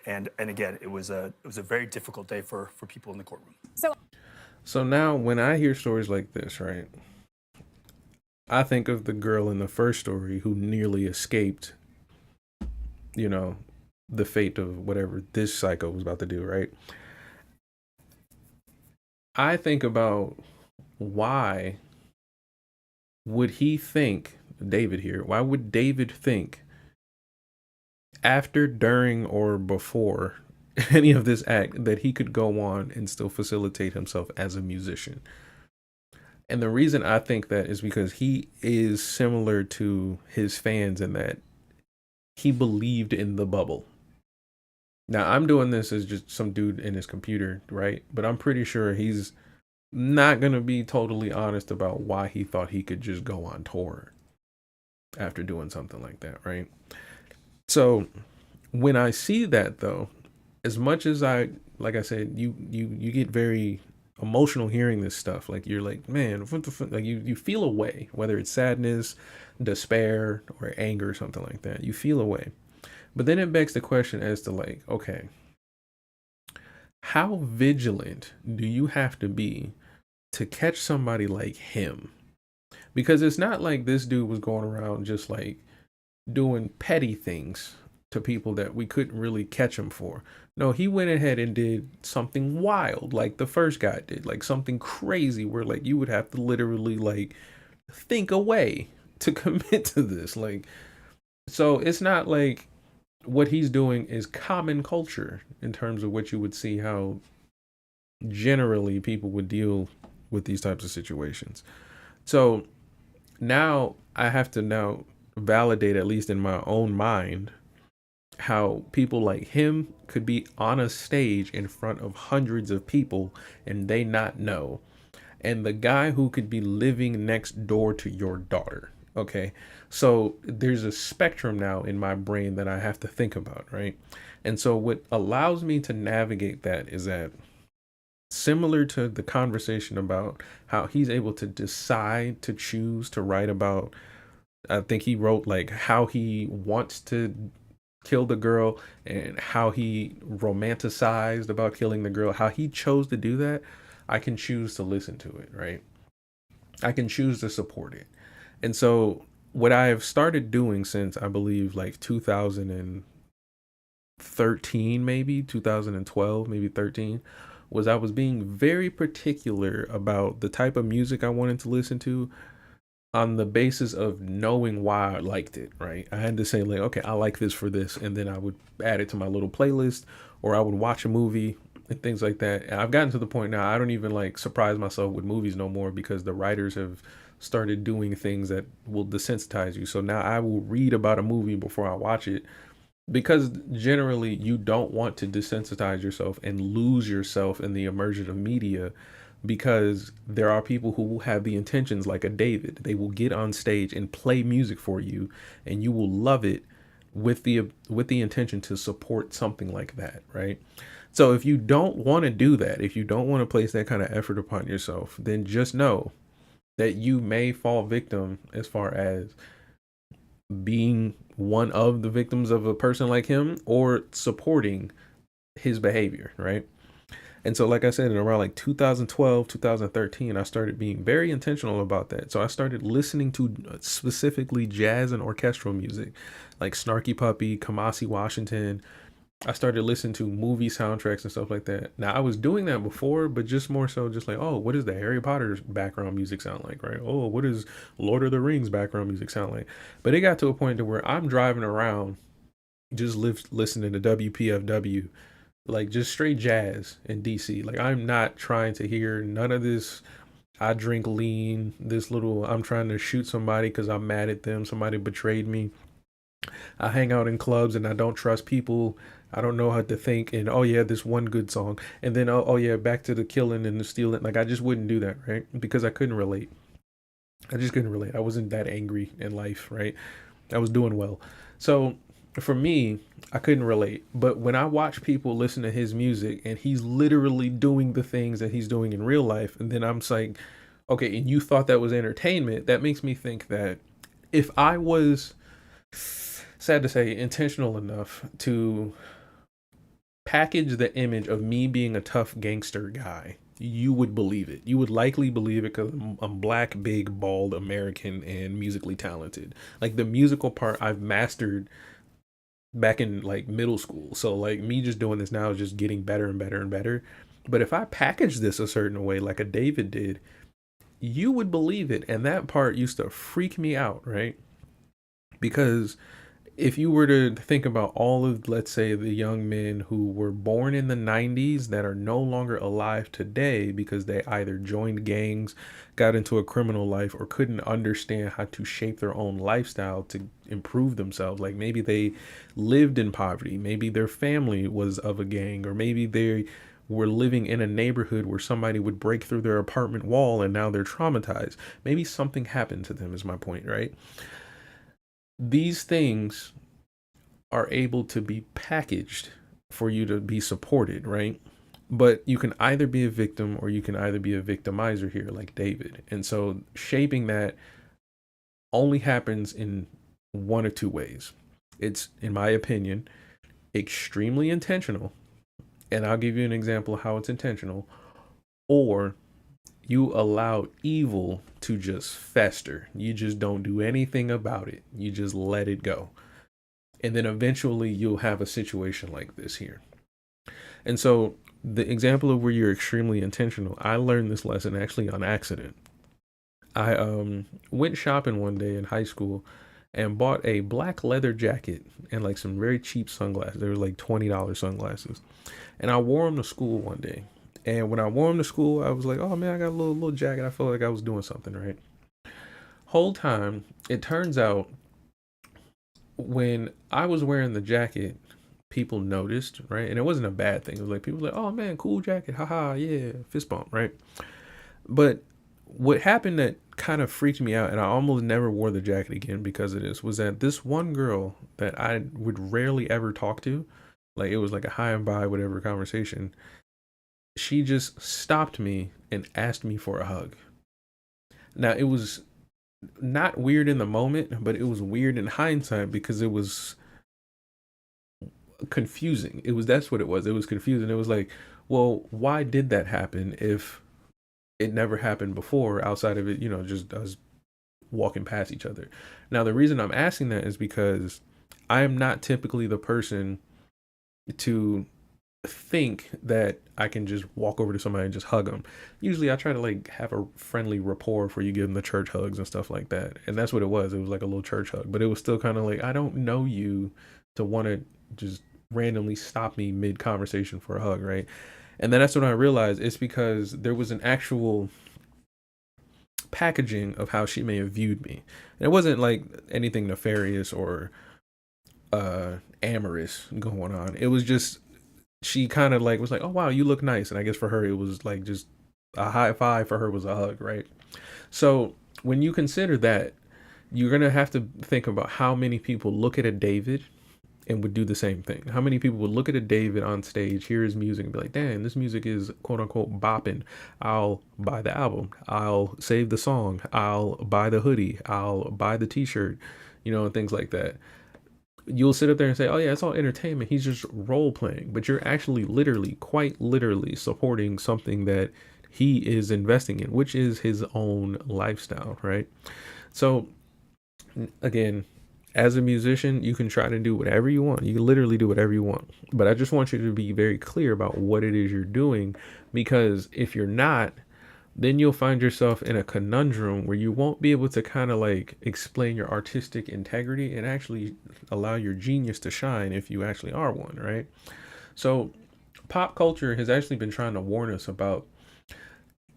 and again, it was a very difficult day for people in the courtroom. So now, when I hear stories like this, right, I think of the girl in the first story who nearly escaped, the fate of whatever this psycho was about to do, right? I think about why would he think, David here, why would David think after, during, or before any of this act that he could go on and still facilitate himself as a musician? And the reason I think that is because he is similar to his fans in that he believed in the bubble. Now, I'm doing this as just some dude in his computer, right? But I'm pretty sure he's not going to be totally honest about why he thought he could just go on tour after doing something like that, right? So when I see that, though, as much as like I said, you get very emotional hearing this stuff. Like you're like, man, what the fuck? Like you feel a way, whether it's sadness, despair, or anger or something like that. You feel a way. But then it begs the question as to like, okay, how vigilant do you have to be to catch somebody like him? Because it's not like this dude was going around just like doing petty things to people that we couldn't really catch him for. No, he went ahead and did something wild like the first guy did, like something crazy where like you would have to literally like think away to commit to this. Like, so it's not like what he's doing is common culture in terms of what you would see how generally people would deal with these types of situations. So now I have to now validate, at least in my own mind, how people like him could be on a stage in front of hundreds of people and they not know. And the guy who could be living next door to your daughter. Okay. So there's a spectrum now in my brain that I have to think about, right? And so what allows me to navigate that is that, similar to the conversation about how he's able to decide to choose to write about, I think he wrote like how he wants to kill the girl and how he romanticized about killing the girl, how he chose to do that. I can choose to listen to it, right? I can choose to support it. And so what I have started doing since I believe like 2013, maybe 2012, maybe 13, was I was being very particular about the type of music I wanted to listen to on the basis of knowing why I liked it, right? I had to say like, okay, I like this for this. And then I would add it to my little playlist, or I would watch a movie and things like that. And I've gotten to the point now, I don't even like surprise myself with movies no more because the writers have started doing things that will desensitize you. So now I will read about a movie before I watch it, because generally you don't want to desensitize yourself and lose yourself in the immersion of media, because there are people who will have the intentions like a David. They will get on stage and play music for you and you will love it with the intention to support something like that, right? So if you don't want to do that, if you don't want to place that kind of effort upon yourself, then just know that you may fall victim as far as being one of the victims of a person like him or supporting his behavior, right? And so, like I said, in around like 2012, 2013, I started being very intentional about that. So I started listening to specifically jazz and orchestral music, like Snarky Puppy, Kamasi Washington. I started listening to movie soundtracks and stuff like that. Now, I was doing that before, but just more so just like, oh, what does the Harry Potter background music sound like, right? Oh, what does Lord of the Rings background music sound like? But it got to a point to where I'm driving around just listening to WPFW, like just straight jazz in DC. Like, I'm not trying to hear none of this I drink lean, this little I'm trying to shoot somebody because I'm mad at them, somebody betrayed me. I hang out in clubs and I don't trust people. I don't know how to think. And oh yeah, this one good song. And then oh yeah, back to the killing and the stealing. Like, I just wouldn't do that, right? Because I couldn't relate. I just couldn't relate. I wasn't that angry in life, right? I was doing well. So for me, I couldn't relate. But when I watch people listen to his music and he's literally doing the things that he's doing in real life, and then I'm just like, okay, and you thought that was entertainment, that makes me think that if I was, sad to say, intentional enough to package the image of me being a tough gangster guy, you would believe it. You would likely believe it because I'm black, big, bald, American, and musically talented. Like, the musical part I've mastered back in like middle school. So like me just doing this now is just getting better and better and better. But if I package this a certain way, like a David did, you would believe it. And that part used to freak me out, right? Because if you were to think about all of, let's say, the young men who were born in the 90s that are no longer alive today because they either joined gangs, got into a criminal life, or couldn't understand how to shape their own lifestyle to improve themselves. Like, maybe they lived in poverty, maybe their family was of a gang, or maybe they were living in a neighborhood where somebody would break through their apartment wall and now they're traumatized. Maybe something happened to them, is my point, right? These things are able to be packaged for you to be supported, right? But you can either be a victim or you can either be a victimizer here, like David. And so shaping that only happens in one of two ways. It's, in my opinion, extremely intentional. And I'll give you an example of how it's intentional. Or you allow evil to just fester. You just don't do anything about it. You just let it go. And then eventually you'll have a situation like this here. And so the example of where you're extremely intentional, I learned this lesson actually on accident. I went shopping one day in high school and bought a black leather jacket and like some very cheap sunglasses. They were like $20 sunglasses. And I wore them to school one day. And when I wore them to school, I was like, oh man, I got a little jacket. I felt like I was doing something, right? Whole time, it turns out when I was wearing the jacket, people noticed, right? And it wasn't a bad thing. It was like people were like, oh man, cool jacket. Haha, yeah, fist bump, right? But what happened that kind of freaked me out, and I almost never wore the jacket again because of this, was that this one girl that I would rarely ever talk to, like it was like a hi and bye, whatever conversation, she just stopped me and asked me for a hug. Now, it was not weird in the moment, but it was weird in hindsight because it was confusing. That's what it was. It was confusing. It was like, well, why did that happen if it never happened before outside of it, just us walking past each other? Now, the reason I'm asking that is because I am not typically the person to think that I can just walk over to somebody and just hug them. Usually I try to like have a friendly rapport before you give them the church hugs and stuff like that. And that's what it was. It was like a little church hug, but it was still kind of like, I don't know you to want to just randomly stop me mid conversation for a hug, right? And then that's when I realized it's because there was an actual packaging of how she may have viewed me. And it wasn't like anything nefarious or amorous going on. It was just, she kind of like was like, oh wow, you look nice. And I guess for her it was like just a high five. For her was a hug, right? So when you consider that, you're gonna have to think about how many people look at a David and would do the same thing. How many people would look at a David on stage, hear his music, and be like, damn, this music is quote unquote bopping. I'll buy the album. I'll save the song. I'll buy the hoodie. I'll buy the t-shirt, and things like that. You'll sit up there and say, oh yeah, it's all entertainment. He's just role playing. But you're actually quite literally supporting something that he is investing in, which is his own lifestyle, right? So again, as a musician, you can try to do whatever you want. You can literally do whatever you want. But I just want you to be very clear about what it is you're doing, because if you're not, then you'll find yourself in a conundrum where you won't be able to kind of like explain your artistic integrity and actually allow your genius to shine if you actually are one, right? So pop culture has actually been trying to warn us about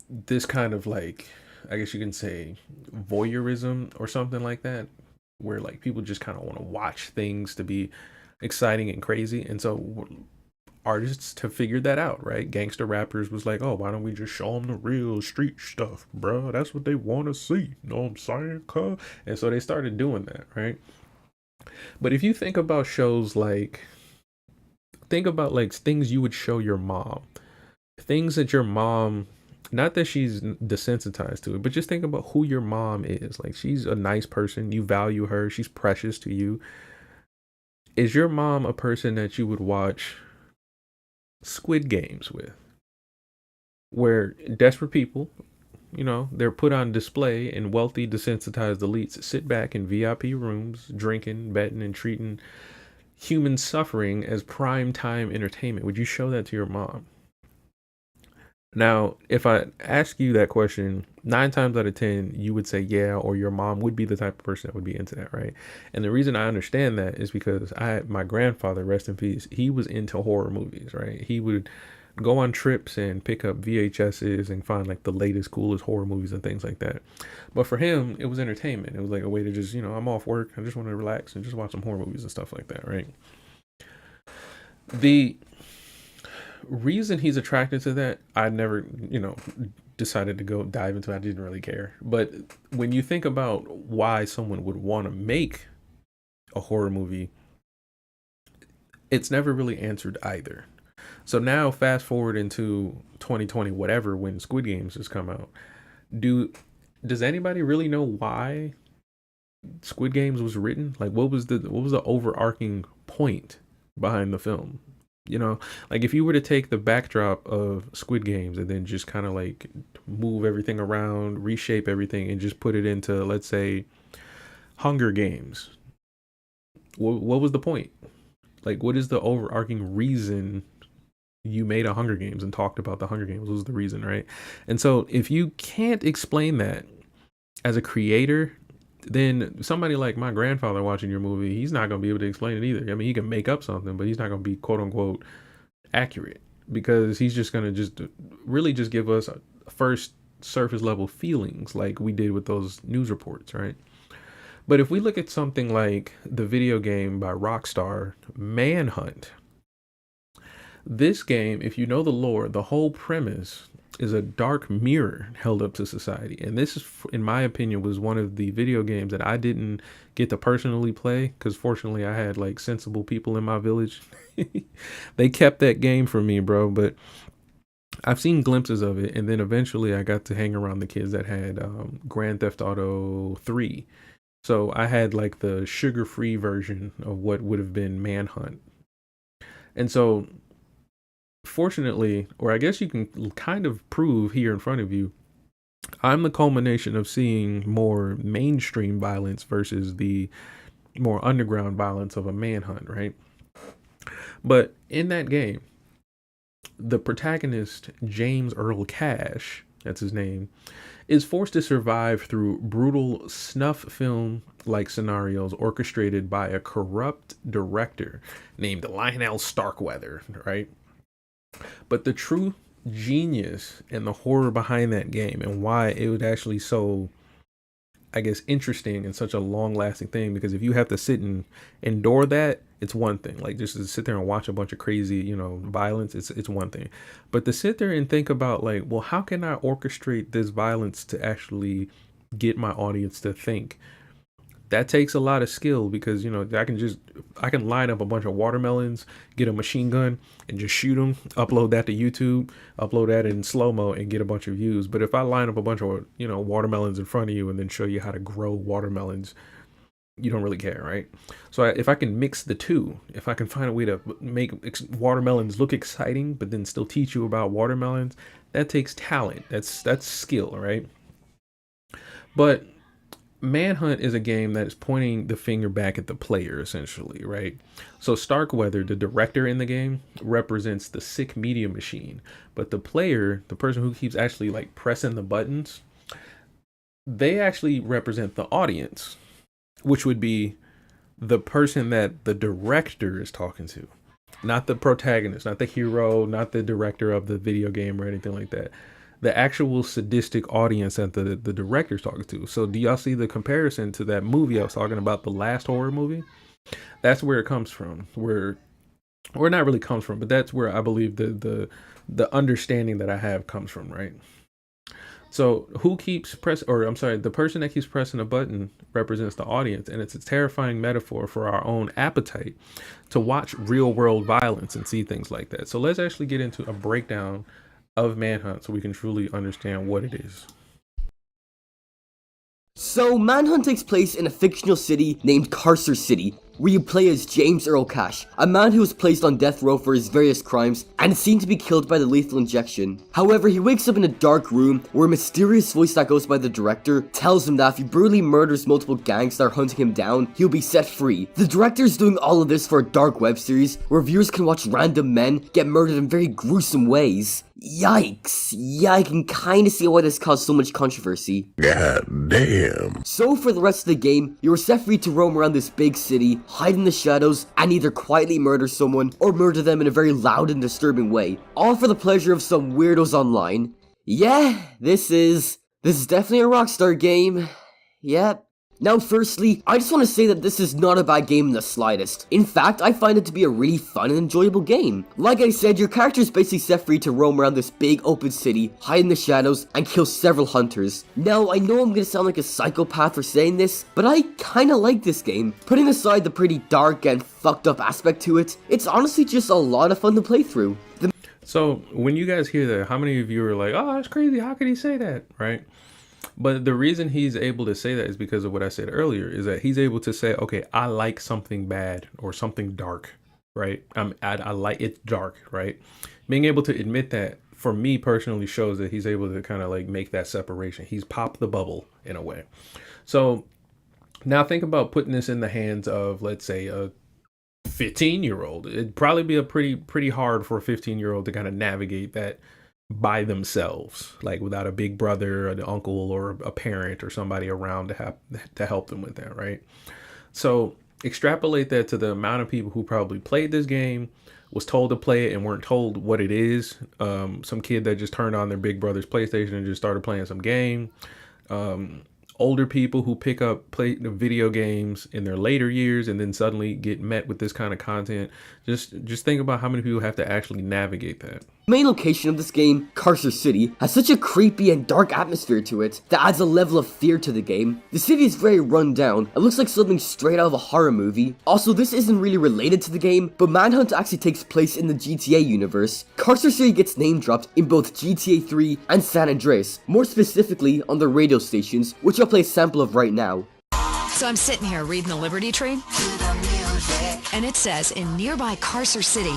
this kind of like, I guess you can say voyeurism or something like that, where like people just kind of want to watch things to be exciting and crazy. And so artists have figured that out, right? Gangster rappers was like, oh, why don't we just show them the real street stuff, bro? That's what they want to see. You know what I'm saying, cuz? And so they started doing that, right? But if you think about shows like, think about like things you would show your mom, things that your mom, not that she's desensitized to it, but just think about who your mom is. Like, she's a nice person. You value her. She's precious to you. Is your mom a person that you would watch Squid Games with, where desperate people, they're put on display and wealthy desensitized elites sit back in VIP rooms, drinking, betting, and treating human suffering as prime time entertainment? Would you show that to your mom? Now, if I ask you that question, 9 times out of 10, you would say yeah, or your mom would be the type of person that would be into that, right? And the reason I understand that is because my grandfather, rest in peace, he was into horror movies, right? He would go on trips and pick up VHSs and find like the latest, coolest horror movies and things like that. But for him, it was entertainment. It was like a way to just, I'm off work, I just want to relax and just watch some horror movies and stuff like that, right? The reason he's attracted to that, I never, decided to go dive into. I didn't really care. But when you think about why someone would want to make a horror movie, it's never really answered either. So now fast forward into 2020, whatever, when Squid Games has come out. Does anybody really know why Squid Games was written? Like, what was the overarching point behind the film? You know, like if you were to take the backdrop of Squid Games and then just kind of like move everything around, reshape everything, and just put it into, let's say, Hunger Games, what was the point? Like, what is the overarching reason you made a Hunger Games and talked about the Hunger Games? Was the reason, right? And so if you can't explain that as a creator, then somebody like my grandfather watching your movie, he's not going to be able to explain it either. I mean, he can make up something, but he's not going to be quote unquote accurate, because he's just going to just really just give us first surface level feelings like we did with those news reports, right? But if we look at something like the video game by Rockstar, Manhunt, this game, if you know the lore, the whole premise is a dark mirror held up to society. And this is, in my opinion, was one of the video games that I didn't get to personally play, because fortunately I had like sensible people in my village. They kept that game from me, bro. But I've seen glimpses of it, and then eventually I got to hang around the kids that had Grand Theft Auto 3. So I had like the sugar-free version of what would have been Manhunt. And so fortunately, or I guess you can kind of prove here in front of you, I'm the culmination of seeing more mainstream violence versus the more underground violence of a Manhunt, right? But in that game, the protagonist, James Earl Cash, that's his name, is forced to survive through brutal snuff film like scenarios orchestrated by a corrupt director named Lionel Starkweather, right? But the true genius and the horror behind that game, and why it was actually so, I guess, interesting and such a long lasting thing, because if you have to sit and endure that, it's one thing. Like, just to sit there and watch a bunch of crazy, you know, violence, it's one thing. But to sit there and think about, like, well, how can I orchestrate this violence to actually get my audience to think? That takes a lot of skill, because, you know, I can line up a bunch of watermelons, get a machine gun and just shoot them, upload that to YouTube, upload that in slow-mo and get a bunch of views. But if I line up a bunch of, you know, watermelons in front of you and then show you how to grow watermelons, you don't really care, right? So if I can mix the two, if I can find a way to make watermelons look exciting, but then still teach you about watermelons, that takes talent. That's skill, right? But Manhunt is a game that is pointing the finger back at the player, essentially, right? So Starkweather, the director in the game, represents the sick media machine, but the player, the person who keeps actually like pressing the buttons, they actually represent the audience, which would be the person that the director is talking to, not the protagonist, not the hero, not the director of the video game or anything like that. The actual sadistic audience that the director's talking to. So do y'all see the comparison to that movie I was talking about, the last horror movie? That's where it comes from. Or not really comes from, but that's where I believe the understanding that I have comes from, right? So the person that keeps pressing a button represents the audience, and it's a terrifying metaphor for our own appetite to watch real world violence and see things like that. So let's actually get into a breakdown of Manhunt so we can truly understand what it is. So, Manhunt takes place in a fictional city named Carcer City, where you play as James Earl Cash, a man who was placed on death row for his various crimes and is seen to be killed by the lethal injection. However, he wakes up in a dark room where a mysterious voice that goes by the director tells him that if he brutally murders multiple gangs that are hunting him down, he'll be set free. The director is doing all of this for a dark web series where viewers can watch random men get murdered in very gruesome ways. Yikes. Yeah, I can kinda see why this caused so much controversy. God damn. So for the rest of the game, you are set free to roam around this big city, hide in the shadows, and either quietly murder someone or murder them in a very loud and disturbing way, all for the pleasure of some weirdos online. Yeah, this is definitely a Rockstar game. Yep. Now firstly, I just want to say that this is not a bad game in the slightest. In fact, I find it to be a really fun and enjoyable game. Like I said, your character is basically set free to roam around this big open city, hide in the shadows, and kill several hunters. Now, I know I'm gonna sound like a psychopath for saying this, but I kinda like this game. Putting aside the pretty dark and fucked up aspect to it, it's honestly just a lot of fun to play through. So when you guys hear that, how many of you are like, oh, that's crazy. How could he say that? Right. But the reason he's able to say that is because of what I said earlier, is that he's able to say, okay, I like something bad or something dark, right? I like it's dark, right? Being able to admit that for me personally shows that he's able to kind of like make that separation. He's popped the bubble in a way. So now think about putting this in the hands of, let's say, a 15-year-old. It'd probably be a pretty hard for a 15-year-old to kind of navigate that by themselves, like without a big brother, an uncle, or a parent or somebody around to help them with that, right? So extrapolate that to the amount of people who probably played this game, was told to play it and weren't told what it is. Some kid that just turned on their big brother's PlayStation and just started playing some game. Older people who play video games in their later years and then suddenly get met with this kind of content. Just think about how many people have to actually navigate that. The main location of this game, Carcer City, has such a creepy and dark atmosphere to it that adds a level of fear to the game. The city is very run down. It looks like something straight out of a horror movie. Also, this isn't really related to the game, but Manhunt actually takes place in the GTA universe. Carcer City gets name dropped in both GTA 3 and San Andreas, more specifically on the radio stations, which I'll play a sample of right now. So I'm sitting here reading the Liberty Tree, and it says in nearby Carcer City,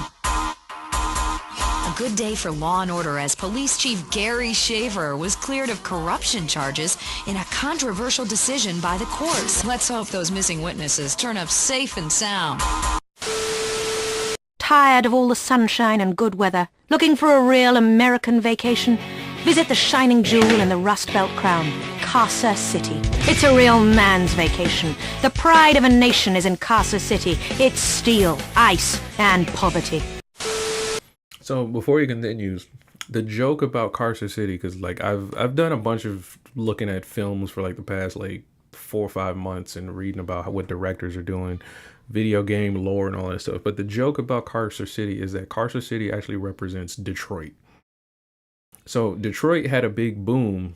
a good day for law and order as Police Chief Gary Shaver was cleared of corruption charges in a controversial decision by the courts. Let's hope those missing witnesses turn up safe and sound. Tired of all the sunshine and good weather? Looking for a real American vacation? Visit the shining jewel in the Rust Belt crown, Carcer City. It's a real man's vacation. The pride of a nation is in Carcer City. It's steel, ice, and poverty. So before he continues, the joke about Carcer City, because like I've done a bunch of looking at films for like the past like 4 or 5 months and reading about what directors are doing, video game lore and all that stuff. But the joke about Carcer City is that Carcer City actually represents Detroit. So Detroit had a big boom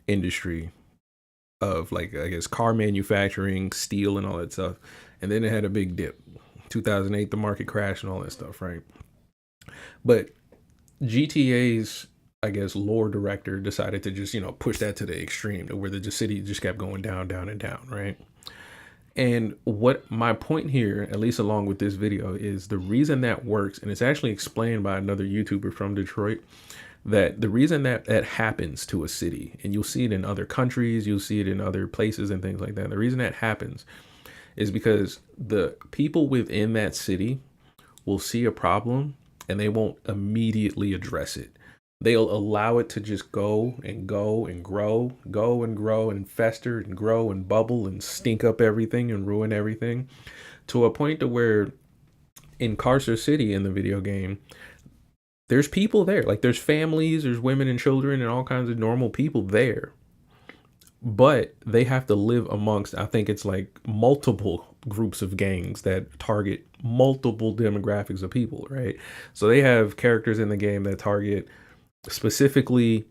industry of like, I guess, car manufacturing, steel and all that stuff. And then it had a big dip. 2008, the market crashed and all that stuff, right? But GTA's, I guess, lore director decided to just, push that to the extreme to where the city just kept going down, down, and down, right? And what my point here, at least along with this video, is the reason that works, and it's actually explained by another YouTuber from Detroit, that the reason that happens to a city, and you'll see it in other countries, you'll see it in other places and things like that. The reason that happens is because the people within that city will see a problem and they won't immediately address it. They'll allow it to just go and grow and fester and grow and bubble and stink up everything and ruin everything, to a point to where in Carcer City in the video game, there's people there, like there's families, there's women and children and all kinds of normal people there, but they have to live amongst, I think it's like multiple groups of gangs that target multiple demographics of people, right? So they have characters in the game that target specifically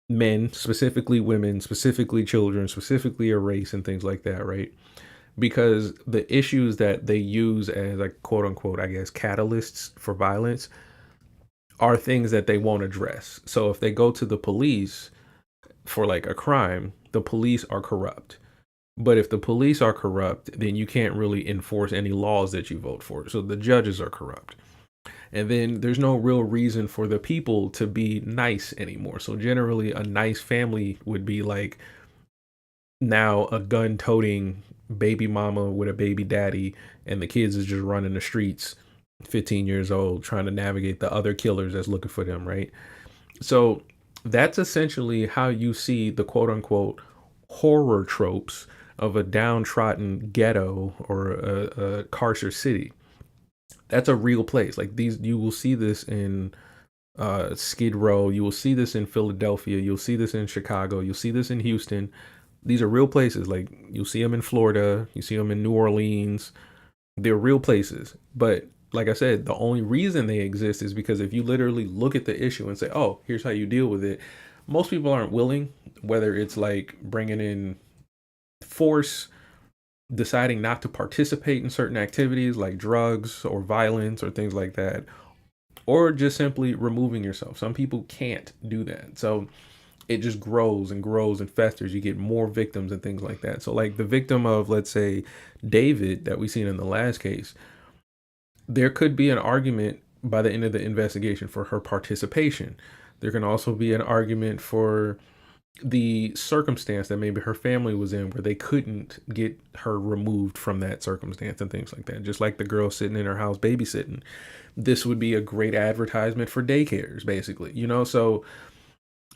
men, specifically women, specifically children, specifically a race and things like that, right? Because the issues that they use as like quote unquote, I guess, catalysts for violence are things that they won't address. So if they go to the police for like a crime, the police are corrupt. But if the police are corrupt, then you can't really enforce any laws that you vote for. So the judges are corrupt. And then there's no real reason for the people to be nice anymore. So generally a nice family would be like now a gun-toting baby mama with a baby daddy, and the kids is just running the streets, 15 years old, trying to navigate the other killers that's looking for them, right? So that's essentially how you see the quote unquote horror tropes of a downtrodden ghetto or a Carcer City. That's a real place. Like these, you will see this in Skid Row. You will see this in Philadelphia. You'll see this in Chicago. You'll see this in Houston. These are real places. Like you'll see them in Florida. You see them in New Orleans. They're real places. But like I said, the only reason they exist is because if you literally look at the issue and say, oh, here's how you deal with it, most people aren't willing, whether it's like bringing in force, deciding not to participate in certain activities like drugs or violence or things like that, or just simply removing yourself. Some people can't do that. So it just grows and grows and festers. You get more victims and things like that. So like the victim of, let's say, David that we seen in the last case, there could be an argument by the end of the investigation for her participation. There can also be an argument for the circumstance that maybe her family was in where they couldn't get her removed from that circumstance and things like that. Just like the girl sitting in her house babysitting. This would be a great advertisement for daycares, basically, you know? So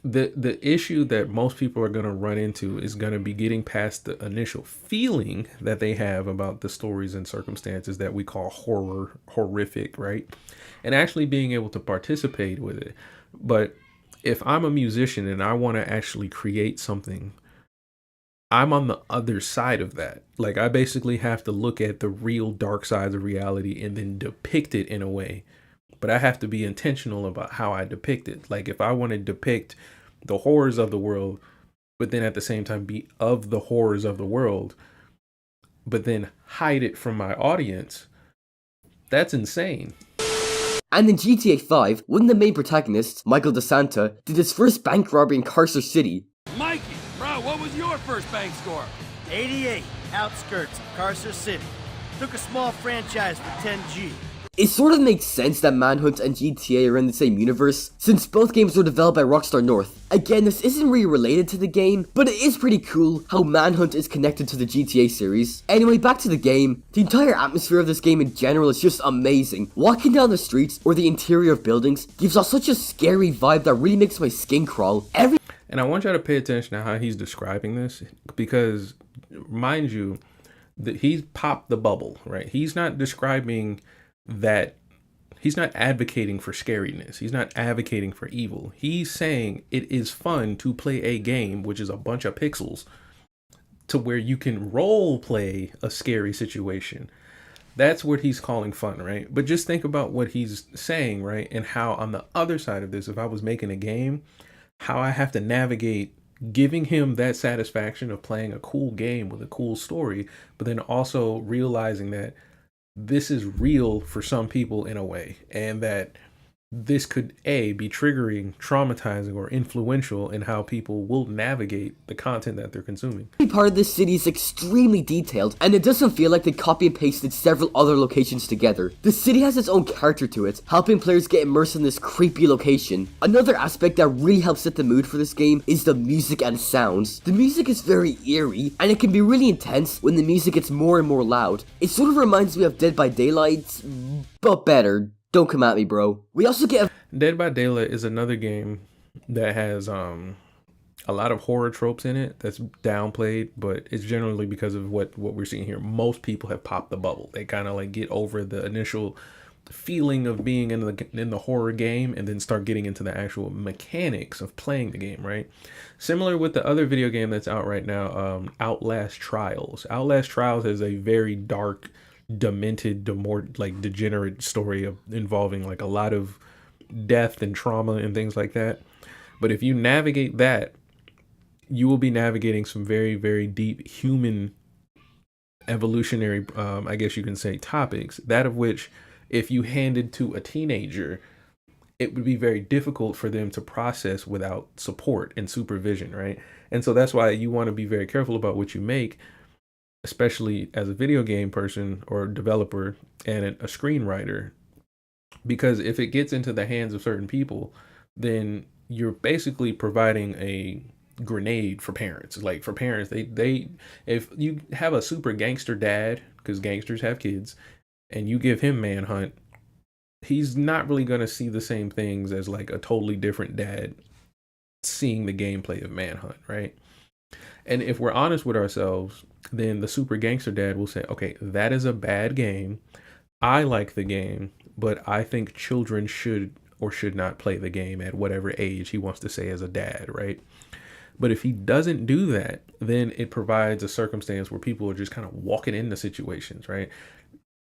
the issue that most people are going to run into is going to be getting past the initial feeling that they have about the stories and circumstances that we call horrific, right? And actually being able to participate with it. But if I'm a musician and I want to actually create something, I'm on the other side of that. Like I basically have to look at the real dark sides of reality and then depict it in a way. But I have to be intentional about how I depict it. Like if I want to depict the horrors of the world, but then at the same time be of the horrors of the world, but then hide it from my audience, that's insane. And in GTA 5, one of the main protagonists, Michael DeSanta, did his first bank robbery in Carcer City. Mikey, bro, what was your first bank score? 88, outskirts of Carcer City. Took a small franchise for 10G. It sort of makes sense that Manhunt and GTA are in the same universe, since both games were developed by Rockstar North. Again, this isn't really related to the game, but it is pretty cool how Manhunt is connected to the GTA series. Anyway, back to the game. The entire atmosphere of this game in general is just amazing. Walking down the streets or the interior of buildings gives off such a scary vibe that really makes my skin crawl. And I want you to pay attention to how he's describing this, because mind you, that he's popped the bubble, right? He's not describing that, he's not advocating for scariness. He's not advocating for evil. He's saying it is fun to play a game, which is a bunch of pixels, to where you can role play a scary situation. That's what he's calling fun, right? But just think about what he's saying, right? And how on the other side of this, if I was making a game, how I have to navigate giving him that satisfaction of playing a cool game with a cool story, but then also realizing that this is real for some people in a way, and that this could be triggering, traumatizing, or influential in how people will navigate the content that they're consuming. Every part of this city is extremely detailed, and it doesn't feel like they copy and pasted several other locations together. The city has its own character to it, helping players get immersed in this creepy location. Another aspect that really helps set the mood for this game is the music and sounds. The music is very eerie, and it can be really intense when the music gets more and more loud. It sort of reminds me of Dead by Daylight, but better. Don't come at me, bro. We also get Dead by Daylight is another game that has a lot of horror tropes in it that's downplayed, but it's generally because of what we're seeing here. Most people have popped the bubble. They kind of like get over the initial feeling of being in the horror game and then start getting into the actual mechanics of playing the game, right? Similar with the other video game that's out right now, Outlast Trials. Outlast Trials is a very dark, demented, more like degenerate story involving like a lot of death and trauma and things like that. But if you navigate that, you will be navigating some very, very deep human evolutionary, I guess you can say, topics, that of which if you handed to a teenager, it would be very difficult for them to process without support and supervision, right? And so that's why you want to be very careful about what you make, especially as a video game person or developer and a screenwriter, because if it gets into the hands of certain people, then you're basically providing a grenade for parents. Like for parents, they if you have a super gangster dad, because gangsters have kids, and you give him Manhunt, he's not really going to see the same things as like a totally different dad seeing the gameplay of Manhunt, right? And if we're honest with ourselves, then the super gangster dad will say, okay, that is a bad game. I like the game, but I think children should or should not play the game at whatever age he wants to say as a dad, right? But if he doesn't do that, then it provides a circumstance where people are just kind of walking into situations, right?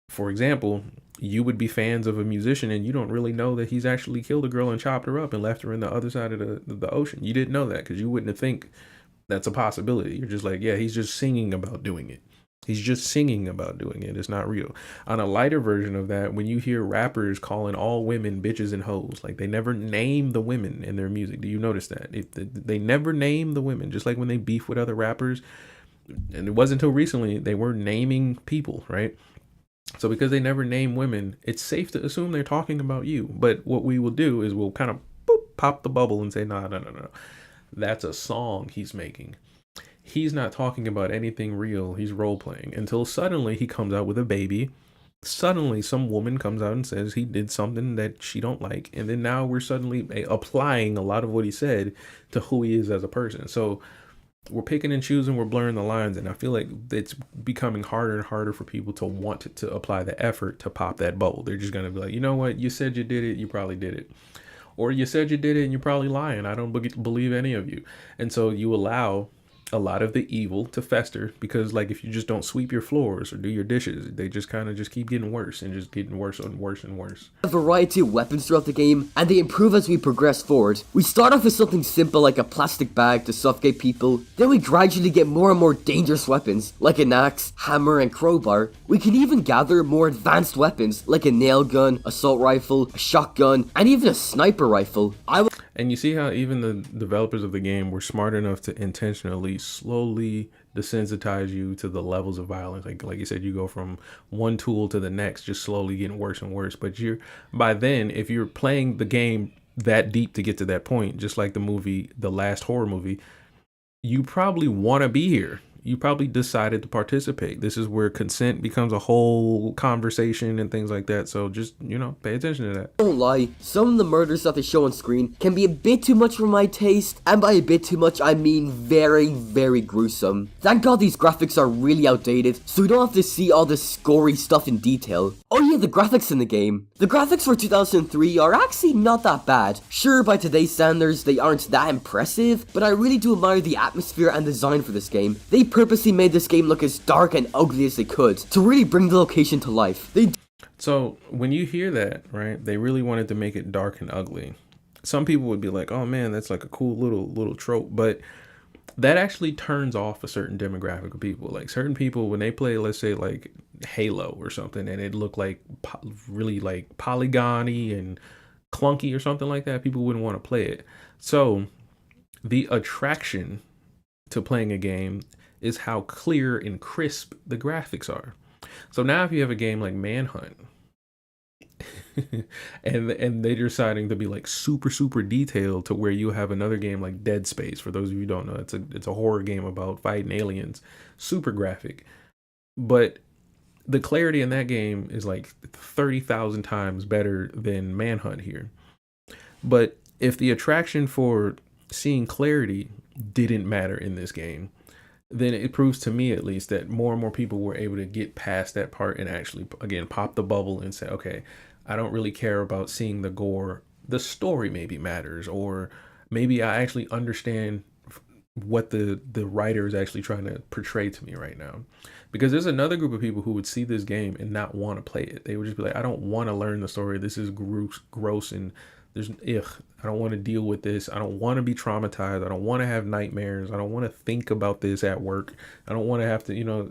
For example, you would be fans of a musician and you don't really know that he's actually killed a girl and chopped her up and left her in the other side of the ocean. You didn't know that because you wouldn't think that's a possibility. You're just like, yeah, he's just singing about doing it. He's just singing about doing it. It's not real. On a lighter version of that, when you hear rappers calling all women bitches and hoes, like they never name the women in their music. Do you notice that? They never name the women, just like when they beef with other rappers. And it wasn't until recently they were naming people, right? So because they never name women, it's safe to assume they're talking about you. But what we will do is we'll kind of pop the bubble and say, no. That's a song he's making. He's not talking about anything real. He's role playing until suddenly he comes out with a baby. Suddenly some woman comes out and says he did something that she don't like. And then now we're suddenly applying a lot of what he said to who he is as a person. So we're picking and choosing, we're blurring the lines. And I feel like it's becoming harder and harder for people to want to apply the effort to pop that bubble. They're just going to be like, you know what? You said you did it. You probably did it. Or you said you did it and you're probably lying. I don't believe any of you. And so you allow a lot of the evil to fester because, like, if you just don't sweep your floors or do your dishes, they just kind of just keep getting worse and just getting worse and worse and worse. A variety of weapons throughout the game, and they improve as we progress forward. We start off with something simple like a plastic bag to suffocate people, then we gradually get more and more dangerous weapons like an axe, hammer, and crowbar. We can even gather more advanced weapons like a nail gun, assault rifle, a shotgun, and even a sniper rifle. And you see how even the developers of the game were smart enough to intentionally slowly desensitize you to the levels of violence. Like you said, you go from one tool to the next, just slowly getting worse and worse. But by then, if you're playing the game that deep to get to that point, just like the movie, the last horror movie, you probably want to be here. You probably decided to participate. This is where consent becomes a whole conversation and things like that. So just, pay attention to that. Don't lie, some of the murders that they show on screen can be a bit too much for my taste, and by a bit too much I mean very, very gruesome. Thank God these graphics are really outdated, so we don't have to see all this gory stuff in detail. Oh yeah, the graphics in the game. The graphics for 2003 are actually not that bad. Sure, by today's standards they aren't that impressive, but I really do admire the atmosphere and design for this game. They purposely made this game look as dark and ugly as they could to really bring the location to life. So when you hear that, right, they really wanted to make it dark and ugly. Some people would be like, oh man, that's like a cool little trope, but that actually turns off a certain demographic of people. Like certain people, when they play, let's say like Halo or something, and it looked like really like polygony and clunky or something like that, people wouldn't want to play it. So the attraction to playing a game is how clear and crisp the graphics are. So now if you have a game like Manhunt and they're deciding to be like super detailed to where you have another game like Dead Space, for those of you who don't know, it's a horror game about fighting aliens, super graphic, but the clarity in that game is like 30,000 times better than Manhunt here. But if the attraction for seeing clarity didn't matter in this game, then it proves to me at least that more and more people were able to get past that part and actually, again, pop the bubble and say, okay, I don't really care about seeing the gore. The story maybe matters, or maybe I actually understand what the writer is actually trying to portray to me right now. Because there's another group of people who would see this game and not want to play it. They would just be like, I don't want to learn the story. This is gross and I don't want to deal with this. I don't want to be traumatized. I don't want to have nightmares. I don't want to think about this at work. I don't want to have to,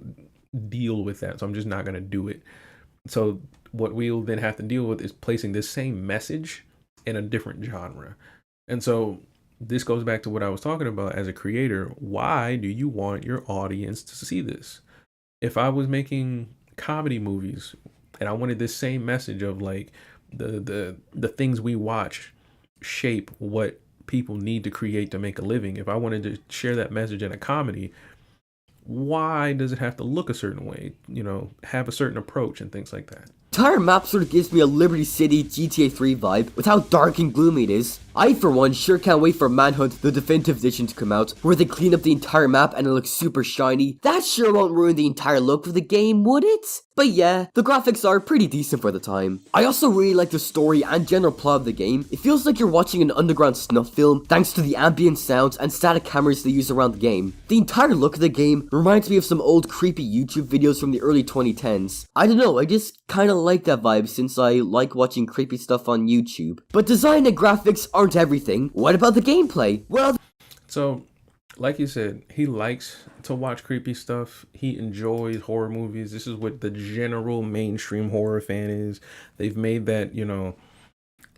deal with that. So I'm just not going to do it. So what we'll then have to deal with is placing this same message in a different genre. And so this goes back to what I was talking about as a creator. Why do you want your audience to see this? If I was making comedy movies and I wanted this same message of like, the things we watch shape what people need to create to make a living. If I wanted to share that message in a comedy, why does it have to look a certain way? Have a certain approach and things like that. The entire map sort of gives me a Liberty City GTA 3 vibe with how dark and gloomy it is. I, for one, sure can't wait for Manhunt, the definitive edition, to come out, where they clean up the entire map and it looks super shiny. That sure won't ruin the entire look of the game, would it? But yeah, the graphics are pretty decent for the time. I also really like the story and general plot of the game. It feels like you're watching an underground snuff film, thanks to the ambient sounds and static cameras they use around the game. The entire look of the game reminds me of some old creepy YouTube videos from the early 2010s. I don't know, I just kinda like that vibe since I like watching creepy stuff on YouTube. But design and graphics aren't everything. What about the gameplay? Well, so like you said, he likes to watch creepy stuff. He enjoys horror movies. This is what the general mainstream horror fan is. They've made that,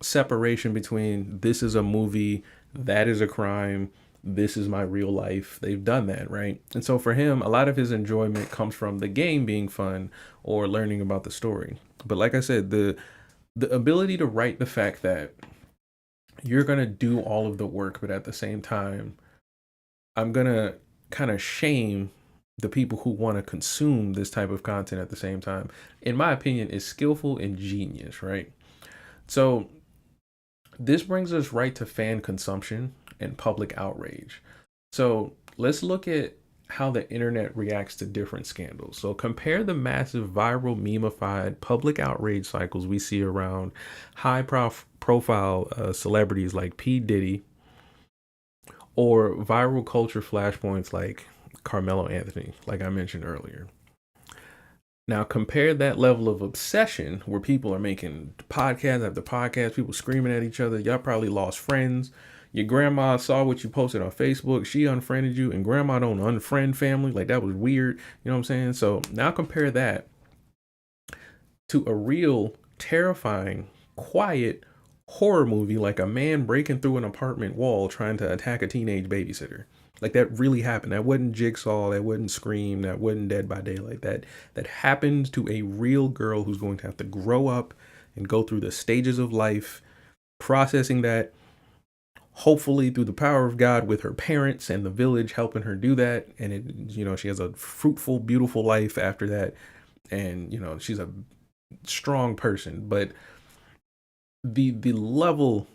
separation between this is a movie, that is a crime, this is my real life. They've done that, right? And so for him, a lot of his enjoyment comes from the game being fun or learning about the story. But like I said, the ability to write the fact that you're going to do all of the work, but at the same time, I'm going to kind of shame the people who want to consume this type of content at the same time, in my opinion, is skillful and genius, right? So this brings us right to fan consumption and public outrage. So let's look at how the internet reacts to different scandals. So compare the massive viral memeified public outrage cycles we see around profile celebrities like P. Diddy, or viral culture flashpoints like Carmelo Anthony, like I mentioned earlier. Now compare that level of obsession where people are making podcast after podcast, people screaming at each other. Y'all probably lost friends. Your grandma saw what you posted on Facebook. She unfriended you, and grandma don't unfriend family. Like, that was weird. You know what I'm saying? So now compare that to a real terrifying, quiet horror movie like a man breaking through an apartment wall trying to attack a teenage babysitter. Like, that really happened. That wasn't Jigsaw. That wasn't Scream. That wasn't Dead by Daylight. That happened to a real girl who's going to have to grow up and go through the stages of life, processing that, hopefully through the power of God, with her parents and the village helping her do that. And it, she has a fruitful, beautiful life after that. And, she's a strong person. But the level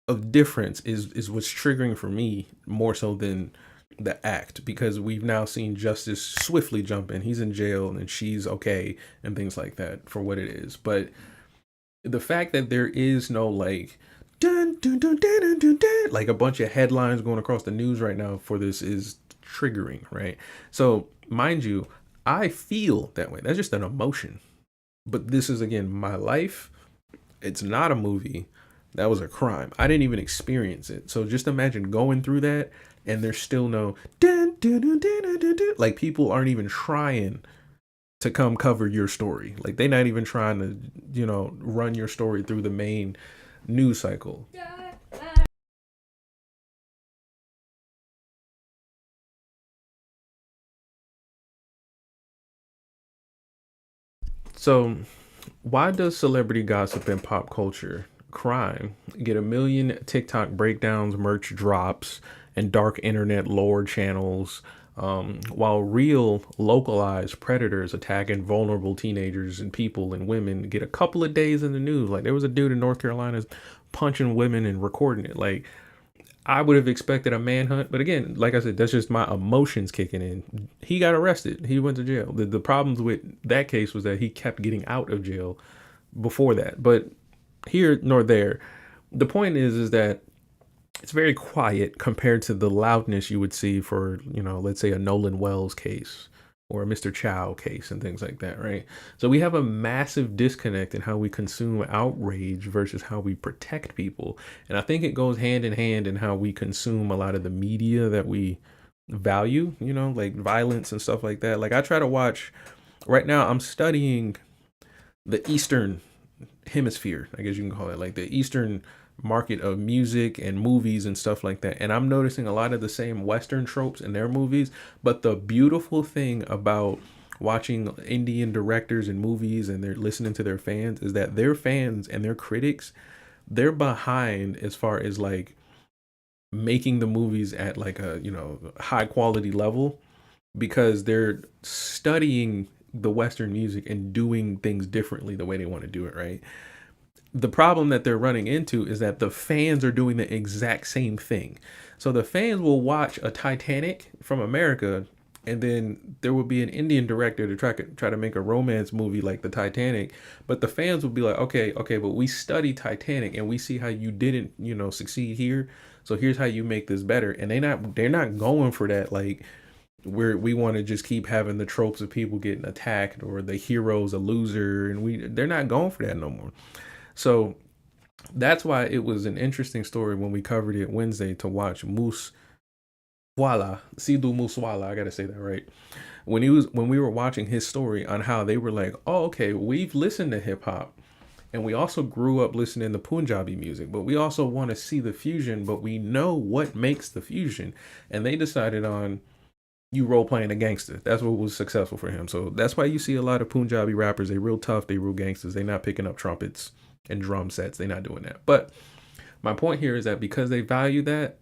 of difference is what's triggering for me more so than the act, because we've now seen justice swiftly jump in. He's in jail and she's okay and things like that for what it is. But the fact that there is no like dun, dun, dun, dun, dun, dun, dun, like a bunch of headlines going across the news right now for this is triggering, right? So mind you, I feel that way. That's just an emotion. But this is, again, my life. It's not a movie. That was a crime. I didn't even experience it. So just imagine going through that and there's still no dun, dun, dun, dun, dun, dun, dun. Like, people aren't even trying to come cover your story. Like, they're not even trying to, run your story through the main news cycle. So why does celebrity gossip and pop culture crime get a million TikTok breakdowns, merch drops, and dark internet lore channels, while real localized predators attacking vulnerable teenagers and people and women get a couple of days in the news? Like, there was a dude in North Carolina punching women and recording it. Like, I would have expected a manhunt, but again, like I said, that's just my emotions kicking in. He got arrested. He went to jail. The problems with that case was that he kept getting out of jail before that. But here nor there, the point is that it's very quiet compared to the loudness you would see for, let's say a Nolan Wells case or a Mr. Chow case and things like that, right? So we have a massive disconnect in how we consume outrage versus how we protect people. And I think it goes hand in hand in how we consume a lot of the media that we value, like violence and stuff like that. Like, I try to watch, right now I'm studying the Eastern hemisphere, I guess you can call it, like the Eastern market of music and movies and stuff like that. And I'm noticing a lot of the same Western tropes in their movies. But the beautiful thing about watching Indian directors and movies and they're listening to their fans is that their fans and their critics, they're behind as far as like making the movies at like a, high quality level, because they're studying the Western music and doing things differently the way they want to do it, right? The problem that they're running into is that the fans are doing the exact same thing. So the fans will watch a Titanic from America, and then there will be an Indian director to try to make a romance movie like the Titanic, but the fans will be like, okay, but we study Titanic and we see how you didn't, succeed here. So here's how you make this better. And they're not going for that, like, where we want to just keep having the tropes of people getting attacked or the hero's a loser, and they're not going for that no more. So that's why it was an interesting story when we covered it Wednesday to watch Moose Voila, Sidhu Muswala, I gotta say that right. When we were watching his story on how they were like, oh, okay, we've listened to hip hop and we also grew up listening to Punjabi music, but we also want to see the fusion, but we know what makes the fusion. And they decided on you role playing a gangster. That's what was successful for him. So that's why you see a lot of Punjabi rappers. They real tough, they real gangsters. They not picking up trumpets and drum sets. They not doing that. But my point here is that because they value that,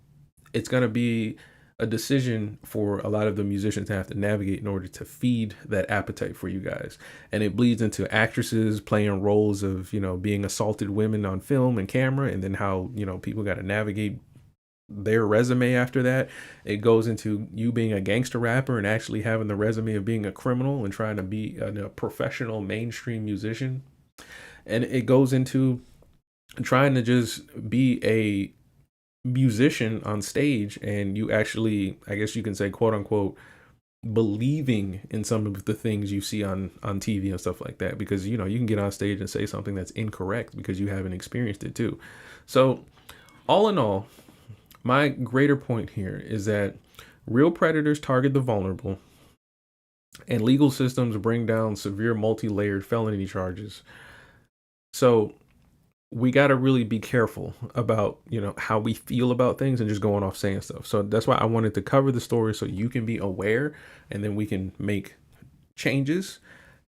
it's gonna be a decision for a lot of the musicians to have to navigate in order to feed that appetite for you guys. And it bleeds into actresses playing roles of, you know, being assaulted women on film and camera, and then how, you know, people got to navigate their resume after that. It goes into you being a gangster rapper and actually having the resume of being a criminal and trying to be a professional mainstream musician. And it goes into trying to just be a musician on stage, and you actually, I guess you can say, quote unquote, believing in some of the things you see on TV and stuff like that, because, you know, you can get on stage and say something that's incorrect because you haven't experienced it too. So all in all, my greater point here is that real predators target the vulnerable, and legal systems bring down severe multi-layered felony charges. So we got to really be careful about, you know, how we feel about things and just going off saying stuff. So that's why I wanted to cover the story so you can be aware, and then we can make changes.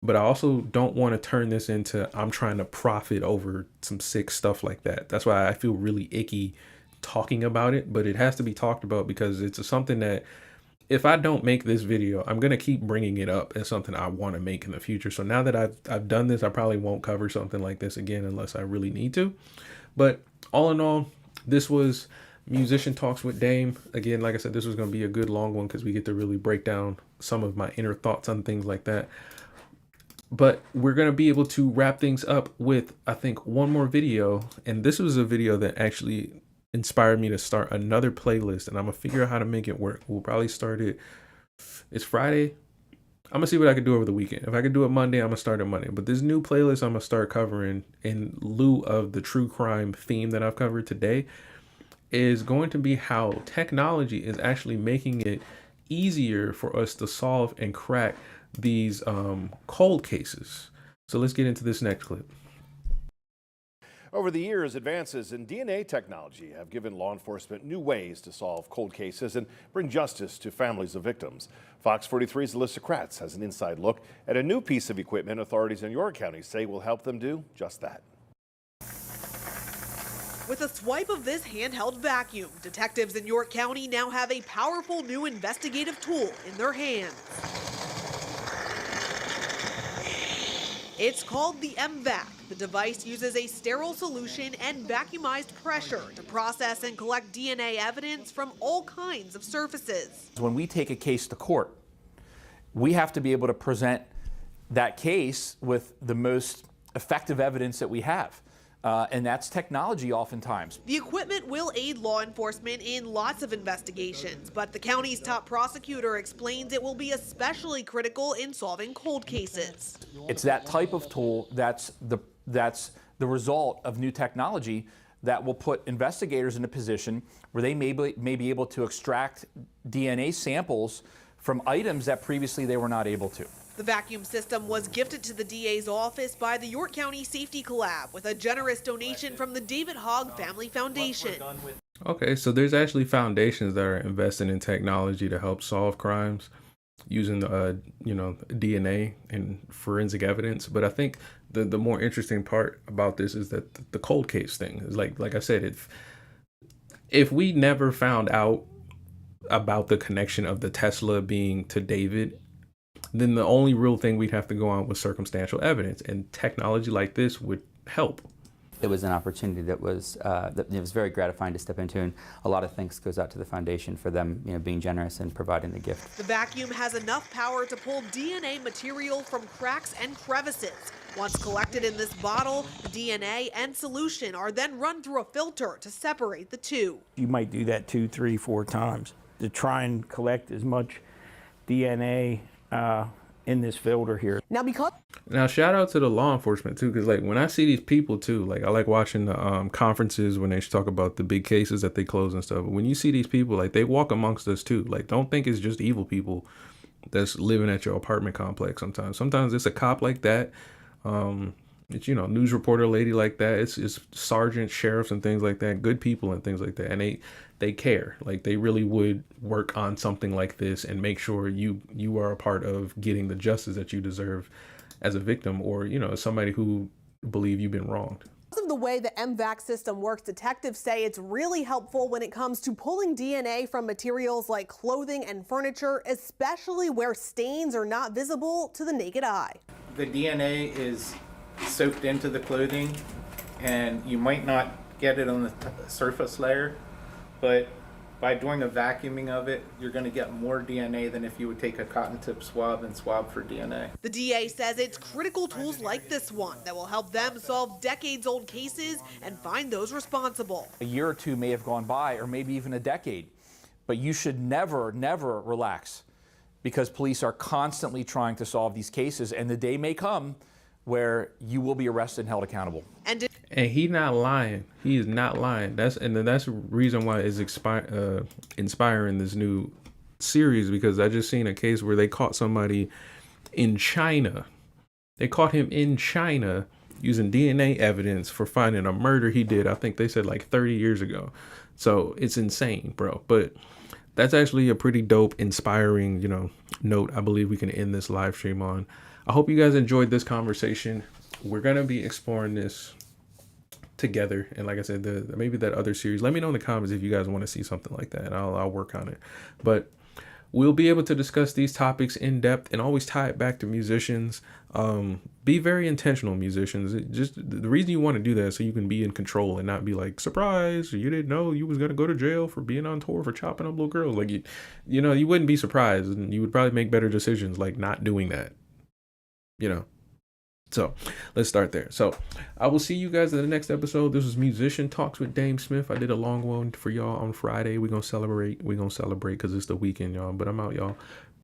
But I also don't want to turn this into I'm trying to profit over some sick stuff like that. That's why I feel really icky talking about it, but it has to be talked about because it's something that if I don't make this video, I'm going to keep bringing it up as something I want to make in the future. So now that I've done this, I probably won't cover something like this again unless I really need to. But all in all, this was Musician Talks with Dame. Again, like I said, this was going to be a good long one because we get to really break down some of my inner thoughts on things like that. But we're going to be able to wrap things up with, I think, one more video. And this was a video that actually inspired me to start another playlist, and I'm gonna figure out how to make it work. We'll probably start it, it's Friday. I'm gonna see what I can do over the weekend. If I can do it Monday, I'm gonna start it Monday. But this new playlist I'm gonna start covering in lieu of the true crime theme that I've covered today is going to be how technology is actually making it easier for us to solve and crack these cold cases. So let's get into this next clip. Over the years, advances in DNA technology have given law enforcement new ways to solve cold cases and bring justice to families of victims. Fox 43's Alyssa Kratz has an inside look at a new piece of equipment authorities in York County say will help them do just that. With a swipe of this handheld vacuum, detectives in York County now have a powerful new investigative tool in their hands. It's called the MVAC. The device uses a sterile solution and vacuumized pressure to process and collect DNA evidence from all kinds of surfaces. When we take a case to court, we have to be able to present that case with the most effective evidence that we have. And that's technology oftentimes. The equipment will aid law enforcement in lots of investigations, but the county's top prosecutor explains it will be especially critical in solving cold cases. It's that type of tool that's the result of new technology that will put investigators in a position where they may be able to extract DNA samples from items that previously they were not able to. The vacuum system was gifted to the DA's office by the York County Safety Collab with a generous donation from the David Hogg Family Foundation. Okay, so there's actually foundations that are investing in technology to help solve crimes using DNA and forensic evidence. But I think the more interesting part about this is that the cold case thing is like I said, if we never found out about the connection of the Tesla being to David, then the only real thing we'd have to go on was circumstantial evidence, and technology like this would help. It was an opportunity that was it was very gratifying to step into, and a lot of thanks goes out to the foundation for them, being generous and providing the gift. The vacuum has enough power to pull DNA material from cracks and crevices. Once collected in this bottle, the DNA and solution are then run through a filter to separate the two. You might do that 2, 3, 4 times to try and collect as much DNA in this filter here. Now, shout out to the law enforcement too, because like when I see these people too, like I like watching the conferences when they talk about the big cases that they close and stuff. When you see these people, like they walk amongst us too. Like don't think it's just evil people that's living at your apartment complex. Sometimes it's a cop like that. It's, you know, news reporter lady like that. It's sergeants, sheriffs, and things like that. Good people and things like that, and they care. Like they really would work on something like this and make sure you are a part of getting the justice that you deserve as a victim, or you know, as somebody who believe you've been wronged. Because of the way the MVAC system works, detectives say it's really helpful when it comes to pulling DNA from materials like clothing and furniture, especially where stains are not visible to the naked eye. The DNA is soaked into the clothing, and you might not get it on the surface layer, but by doing a vacuuming of it, you're going to get more DNA than if you would take a cotton tip swab and swab for DNA. The DA says it's critical tools like this one that will help them solve decades-old cases and find those responsible. A year or two may have gone by, or maybe even a decade, but you should never, never relax, because police are constantly trying to solve these cases, and the day may come where you will be arrested and held accountable. And he not lying. He is not lying. That's the reason why it's inspiring this new series, because I just seen a case where they caught somebody in China. They caught him in China using DNA evidence for finding a murder he did. I think they said like 30 years ago. So it's insane, bro. But that's actually a pretty dope, inspiring, you know, note I believe we can end this live stream on. I hope you guys enjoyed this conversation. We're going to be exploring this together. And like I said, maybe that other series, let me know in the comments if you guys want to see something like that. I'll work on it. But we'll be able to discuss these topics in depth and always tie it back to musicians. Be very intentional, musicians. Just the reason you want to do that is so you can be in control and not be like, surprise, you didn't know you was going to go to jail for being on tour for chopping up little girls. Like, you know, you wouldn't be surprised, and you would probably make better decisions like not doing that. You know, so let's start there. So I will see you guys in the next episode. This was Musician Talks with DameSmiff. I did a long one for y'all on Friday. We're going to celebrate because it's the weekend, y'all. But I'm out, y'all.